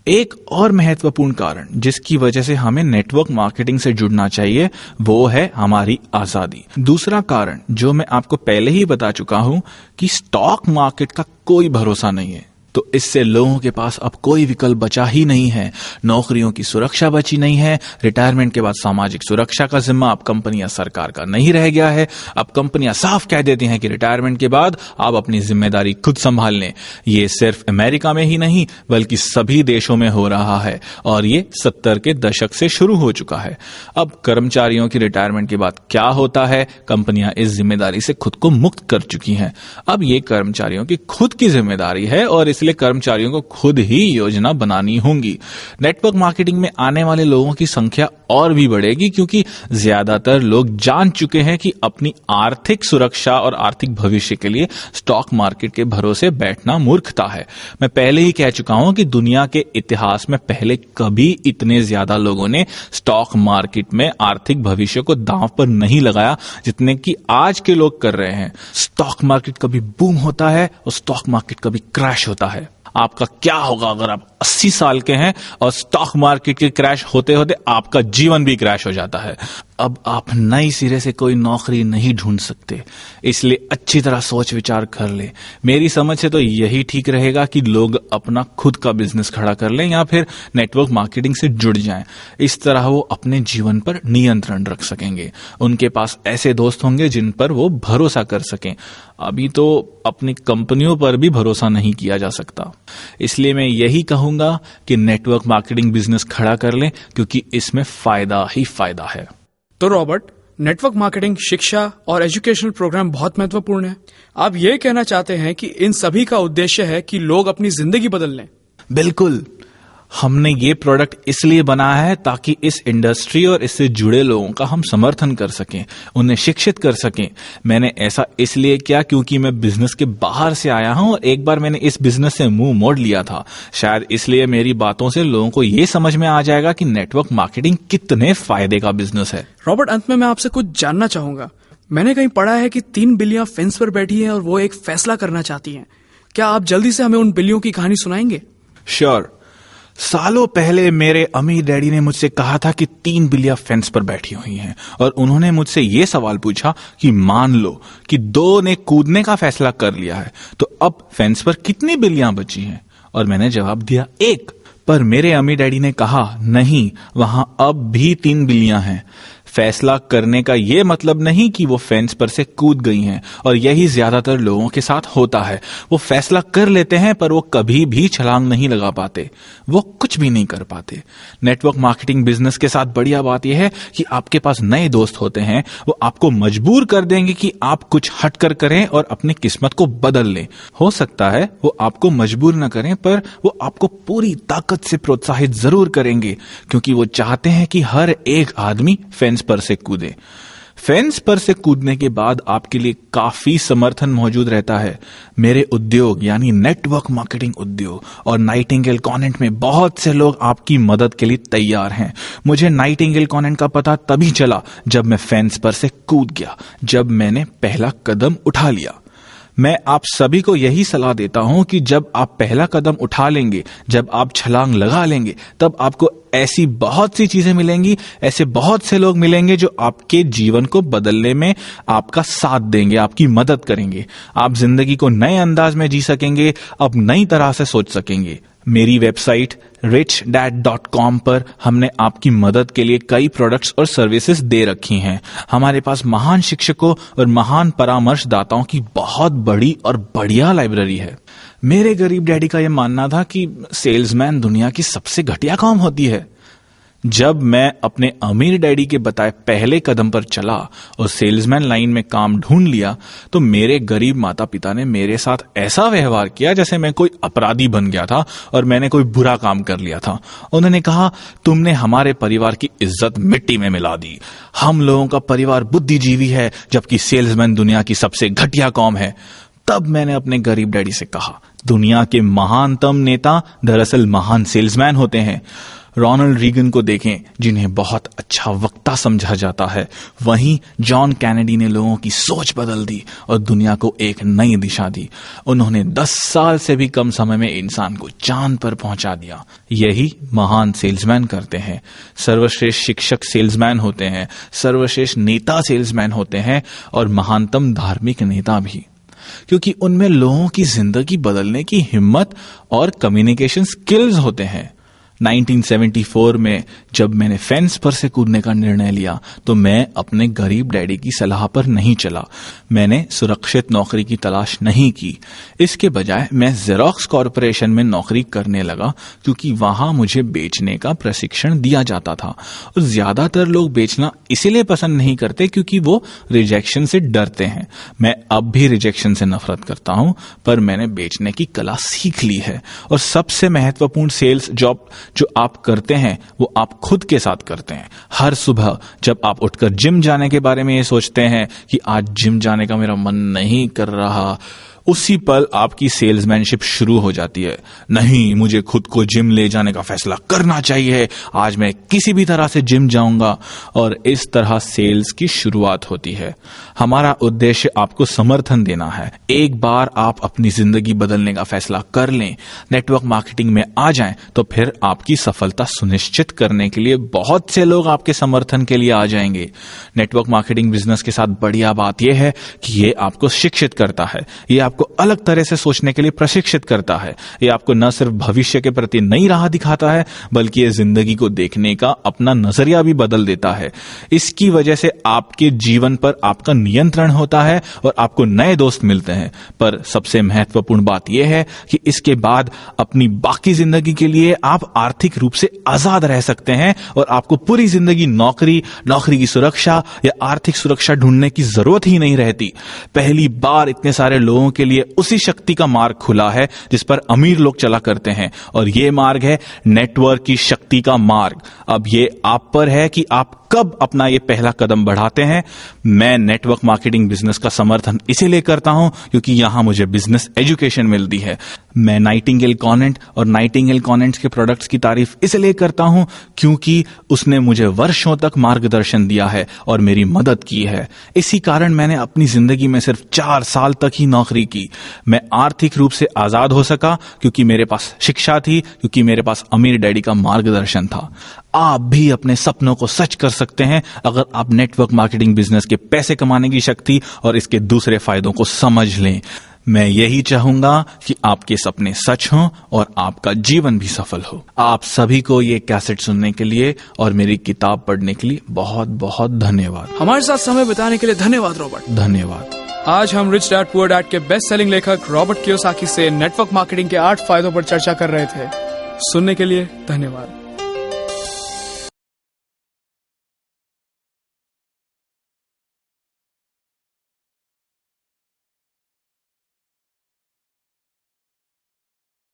एक और महत्वपूर्ण कारण जिसकी वजह से हमें नेटवर्क मार्केटिंग से जुड़ना चाहिए वो है हमारी आजादी। दूसरा कारण जो मैं आपको पहले ही बता चुका हूं कि स्टॉक मार्केट का कोई भरोसा नहीं है, तो इससे लोगों के पास अब कोई विकल्प बचा ही नहीं है। नौकरियों की सुरक्षा बची नहीं है। रिटायरमेंट के बाद सामाजिक सुरक्षा का जिम्मा अब कंपनियां सरकार का नहीं रह गया है। अब कंपनियां साफ कह देती हैं कि रिटायरमेंट के बाद आप अपनी जिम्मेदारी खुद संभाल लें। ये सिर्फ अमेरिका में ही नहीं बल्कि सभी देशों में हो रहा है और ये 70 के दशक से शुरू हो चुका है। अब कर्मचारियों की रिटायरमेंट के बाद क्या होता है, कंपनियां इस जिम्मेदारी से खुद को मुक्त कर चुकी हैं। अब ये कर्मचारियों की खुद की जिम्मेदारी है और इसलिए कर्मचारियों को खुद ही योजना बनानी होगी। नेटवर्क मार्केटिंग में आने वाले लोगों की संख्या और भी बढ़ेगी, क्योंकि ज्यादातर लोग जान चुके हैं कि अपनी आर्थिक सुरक्षा और आर्थिक भविष्य के लिए स्टॉक मार्केट के भरोसे बैठना मूर्खता है। मैं पहले ही कह चुका हूं कि दुनिया के इतिहास में पहले कभी इतने ज्यादा लोगों ने स्टॉक मार्केट में आर्थिक भविष्य को दांव पर नहीं लगाया जितने कि आज के लोग कर रहे हैं। स्टॉक मार्केट कभी बूम होता है और स्टॉक मार्केट कभी क्रैश होता है। आपका क्या होगा अगर आप 80 साल के हैं और स्टॉक मार्केट के क्रैश होते होते आपका जीवन भी क्रैश हो जाता है। अब आप नई सिरे से कोई नौकरी नहीं ढूंढ सकते, इसलिए अच्छी तरह सोच विचार कर ले। मेरी समझ से तो यही ठीक रहेगा कि लोग अपना खुद का बिजनेस खड़ा कर लें या फिर नेटवर्क मार्केटिंग से जुड़ जाएं। इस तरह वो अपने जीवन पर नियंत्रण रख सकेंगे। उनके पास ऐसे दोस्त होंगे जिन पर वो भरोसा कर सकें। अभी तो अपनी कंपनियों पर भी भरोसा नहीं किया जा सकता। इसलिए मैं यही कहूंगा कि नेटवर्क मार्केटिंग बिजनेस खड़ा कर लें, क्योंकि इसमें फायदा ही फायदा है। तो रॉबर्ट, नेटवर्क मार्केटिंग शिक्षा और एजुकेशनल प्रोग्राम बहुत महत्वपूर्ण है। आप ये कहना चाहते हैं कि इन सभी का उद्देश्य है कि लोग अपनी जिंदगी बदल लें? बिल्कुल। हमने ये प्रोडक्ट इसलिए बनाया है ताकि इस इंडस्ट्री और इससे जुड़े लोगों का हम समर्थन कर सकें, उन्हें शिक्षित कर सकें। मैंने ऐसा इसलिए किया क्योंकि मैं बिजनेस के बाहर से आया हूं और एक बार मैंने इस बिजनेस से मुंह मोड़ लिया था। शायद इसलिए मेरी बातों से लोगों को ये समझ में आ जाएगा कि नेटवर्क मार्केटिंग कितने फायदे का बिजनेस है। रॉबर्ट, अंत में मैं आपसे कुछ जानना चाहूंगा। मैंने कहीं पढ़ा है कि 3 बिल्लियां फेंस पर बैठी हैं और वो एक फैसला करना चाहती हैं। क्या आप जल्दी से हमें उन बिल्लियों की कहानी सुनाएंगे? श्योर। सालों पहले मेरे अमीर डैडी ने मुझसे कहा था कि 3 बिल्लियां फेंस पर बैठी हुई हैं और उन्होंने मुझसे यह सवाल पूछा कि मान लो कि 2 ने कूदने का फैसला कर लिया है, तो अब फेंस पर कितनी बिल्लियां बची हैं? और मैंने जवाब दिया 1। पर मेरे अमीर डैडी ने कहा नहीं, वहां अब भी 3 बिल्लियां हैं। फैसला करने का यह मतलब नहीं कि वो फेंस पर से कूद गई हैं, और यही ज्यादातर लोगों के साथ होता है। वो फैसला कर लेते हैं पर वो कभी भी छलांग नहीं लगा पाते, वो कुछ भी नहीं कर पाते। नेटवर्क मार्केटिंग बिजनेस के साथ बढ़िया बात यह है कि आपके पास नए दोस्त होते हैं। वो आपको मजबूर कर देंगे कि आप कुछ हटकर करें और अपनी किस्मत को बदल लें। हो सकता है वो आपको मजबूर न करें, पर वो आपको पूरी ताकत से प्रोत्साहित जरूर करेंगे, क्योंकि वो चाहते हैं कि हर एक आदमी फेंस पर से कूदे। फेंस पर से कूदने के बाद आपके लिए काफी समर्थन मौजूद रहता है। मेरे उद्योग यानी नेटवर्क मार्केटिंग उद्योग और नाइटिंगेल कॉन्वेंट में बहुत से लोग आपकी मदद के लिए तैयार हैं। मुझे नाइटिंगेल कॉन्वेंट का पता तभी चला जब मैं फेंस पर से कूद गया, जब मैंने पहला कदम उठा लिया। मैं आप सभी को यही सलाह देता हूं कि जब आप पहला कदम उठा लेंगे, जब आप छलांग लगा लेंगे, तब आपको ऐसी बहुत सी चीजें मिलेंगी, ऐसे बहुत से लोग मिलेंगे जो आपके जीवन को बदलने में आपका साथ देंगे, आपकी मदद करेंगे। आप जिंदगी को नए अंदाज में जी सकेंगे, अब नई तरह से सोच सकेंगे। मेरी वेबसाइट richdad.com पर हमने आपकी मदद के लिए कई प्रोडक्ट्स और सर्विसेज दे रखी हैं। हमारे पास महान शिक्षकों और महान परामर्शदाताओं की बहुत बड़ी और बढ़िया लाइब्रेरी है। मेरे गरीब डैडी का यह मानना था कि सेल्समैन दुनिया की सबसे घटिया काम होती है। जब मैं अपने अमीर डैडी के बताए पहले कदम पर चला और सेल्समैन लाइन में काम ढूंढ लिया तो मेरे गरीब माता पिता ने मेरे साथ ऐसा व्यवहार किया जैसे मैं कोई अपराधी बन गया था और मैंने कोई बुरा काम कर लिया था। उन्होंने कहा, तुमने हमारे परिवार की इज्जत मिट्टी में मिला दी। हम लोगों का परिवार बुद्धिजीवी है जबकि सेल्समैन दुनिया की सबसे घटिया कौम है। तब मैंने अपने गरीब डैडी से कहा, दुनिया के महानतम नेता दरअसल महान सेल्समैन होते हैं। रोनाल्ड रीगन को देखें जिन्हें बहुत अच्छा वक्ता समझा जाता है, वहीं जॉन कैनेडी ने लोगों की सोच बदल दी और दुनिया को एक नई दिशा दी। उन्होंने 10 साल से भी कम समय में इंसान को चांद पर पहुंचा दिया। यही महान सेल्समैन करते हैं। सर्वश्रेष्ठ शिक्षक सेल्समैन होते हैं, सर्वश्रेष्ठ नेता सेल्समैन होते हैं और महानतम धार्मिक नेता भी, क्योंकि उनमें लोगों की जिंदगी बदलने की हिम्मत और कम्युनिकेशन स्किल्स होते हैं। 1974 में जब मैंने फेंस पर से कूदने का निर्णय लिया तो मैं अपने गरीब डैडी की सलाह पर नहीं चला। मैंने सुरक्षित नौकरी की तलाश नहीं की। इसके बजाय मैं जेरोक्स कॉरपोरेशन में नौकरी करने लगा क्योंकि वहां मुझे बेचने का प्रशिक्षण दिया जाता था। और ज्यादातर लोग बेचना इसलिए पसंद नहीं करते क्योंकि वो रिजेक्शन से डरते हैं। मैं अब भी रिजेक्शन से नफरत करता हूं, पर मैंने बेचने की कला सीख ली है। और सबसे महत्वपूर्ण सेल्स जॉब जो आप करते हैं वो आप खुद के साथ करते हैं। हर सुबह जब आप उठकर जिम जाने के बारे में ये सोचते हैं कि आज जिम जाने का मेरा मन नहीं कर रहा, उसी पल आपकी सेल्समैनशिप शुरू हो जाती है। नहीं, मुझे खुद को जिम ले जाने का फैसला करना चाहिए, आज मैं किसी भी तरह से जिम जाऊंगा। और इस तरह सेल्स की शुरुआत होती है। हमारा उद्देश्य आपको समर्थन देना है। एक बार आप अपनी जिंदगी बदलने का फैसला कर लें, नेटवर्क मार्केटिंग में आ जाएं, तो फिर आपकी सफलता सुनिश्चित करने के लिए बहुत से लोग आपके समर्थन के लिए आ जाएंगे। नेटवर्क मार्केटिंग बिजनेस के साथ बढ़िया बात यह है कि ये आपको शिक्षित करता है, ये आपको अलग तरह से सोचने के लिए प्रशिक्षित करता है। ये आपको न सिर्फ भविष्य के प्रति नई राह दिखाता है बल्कि ये जिंदगी को देखने का अपना नजरिया भी बदल देता है। इसकी वजह से आपके जीवन पर आपका नियंत्रण होता है और आपको नए दोस्त मिलते हैं। पर सबसे महत्वपूर्ण बात यह है कि इसके बाद अपनी बाकी जिंदगी के लिए आप आर्थिक रूप से आजाद रह सकते हैं और आपको पूरी जिंदगी नौकरी की सुरक्षा या आर्थिक सुरक्षा ढूंढने की जरूरत ही नहीं रहती। पहली बार इतने सारे लोगों के लिए उसी शक्ति का मार्ग खुला है जिस पर अमीर लोग चला करते हैं, और यह मार्ग है नेटवर्क की शक्ति का मार्ग। अब ये आप पर है कि आप कब अपना ये पहला कदम बढ़ाते हैं। मैं नेटवर्क मार्केटिंग बिजनेस का समर्थन इसीलिए करता हूं क्योंकि यहां मुझे बिजनेस एजुकेशन मिलती है। मैं नाइटिंगेल कॉनेंट और नाइटिंगेल कॉनेंट्स के प्रोडक्ट्स की तारीफ इसलिए करता हूं क्योंकि उसने मुझे वर्षों तक मार्गदर्शन दिया है और मेरी मदद की है। इसी कारण मैंने अपनी जिंदगी में सिर्फ 4 साल तक ही नौकरी की। मैं आर्थिक रूप से आजाद हो सका क्योंकि मेरे पास शिक्षा थी, क्योंकि मेरे पास अमीर डैडी का मार्गदर्शन था। आप भी अपने सपनों को सच कर सकते हैं अगर आप नेटवर्क मार्केटिंग बिजनेस के पैसे कमाने की शक्ति और इसके दूसरे फायदों को समझ लें। मैं यही चाहूंगा कि आपके सपने सच हों और आपका जीवन भी सफल हो। आप सभी को ये कैसेट सुनने के लिए और मेरी किताब पढ़ने के लिए बहुत बहुत धन्यवाद। हमारे साथ समय बिताने के लिए धन्यवाद रॉबर्ट। धन्यवाद। आज हम रिच डैड पुअर डैड के बेस्ट सेलिंग लेखक रॉबर्ट कियोसाकी से नेटवर्क मार्केटिंग के 8 फायदों पर चर्चा कर रहे थे। सुनने के लिए धन्यवाद।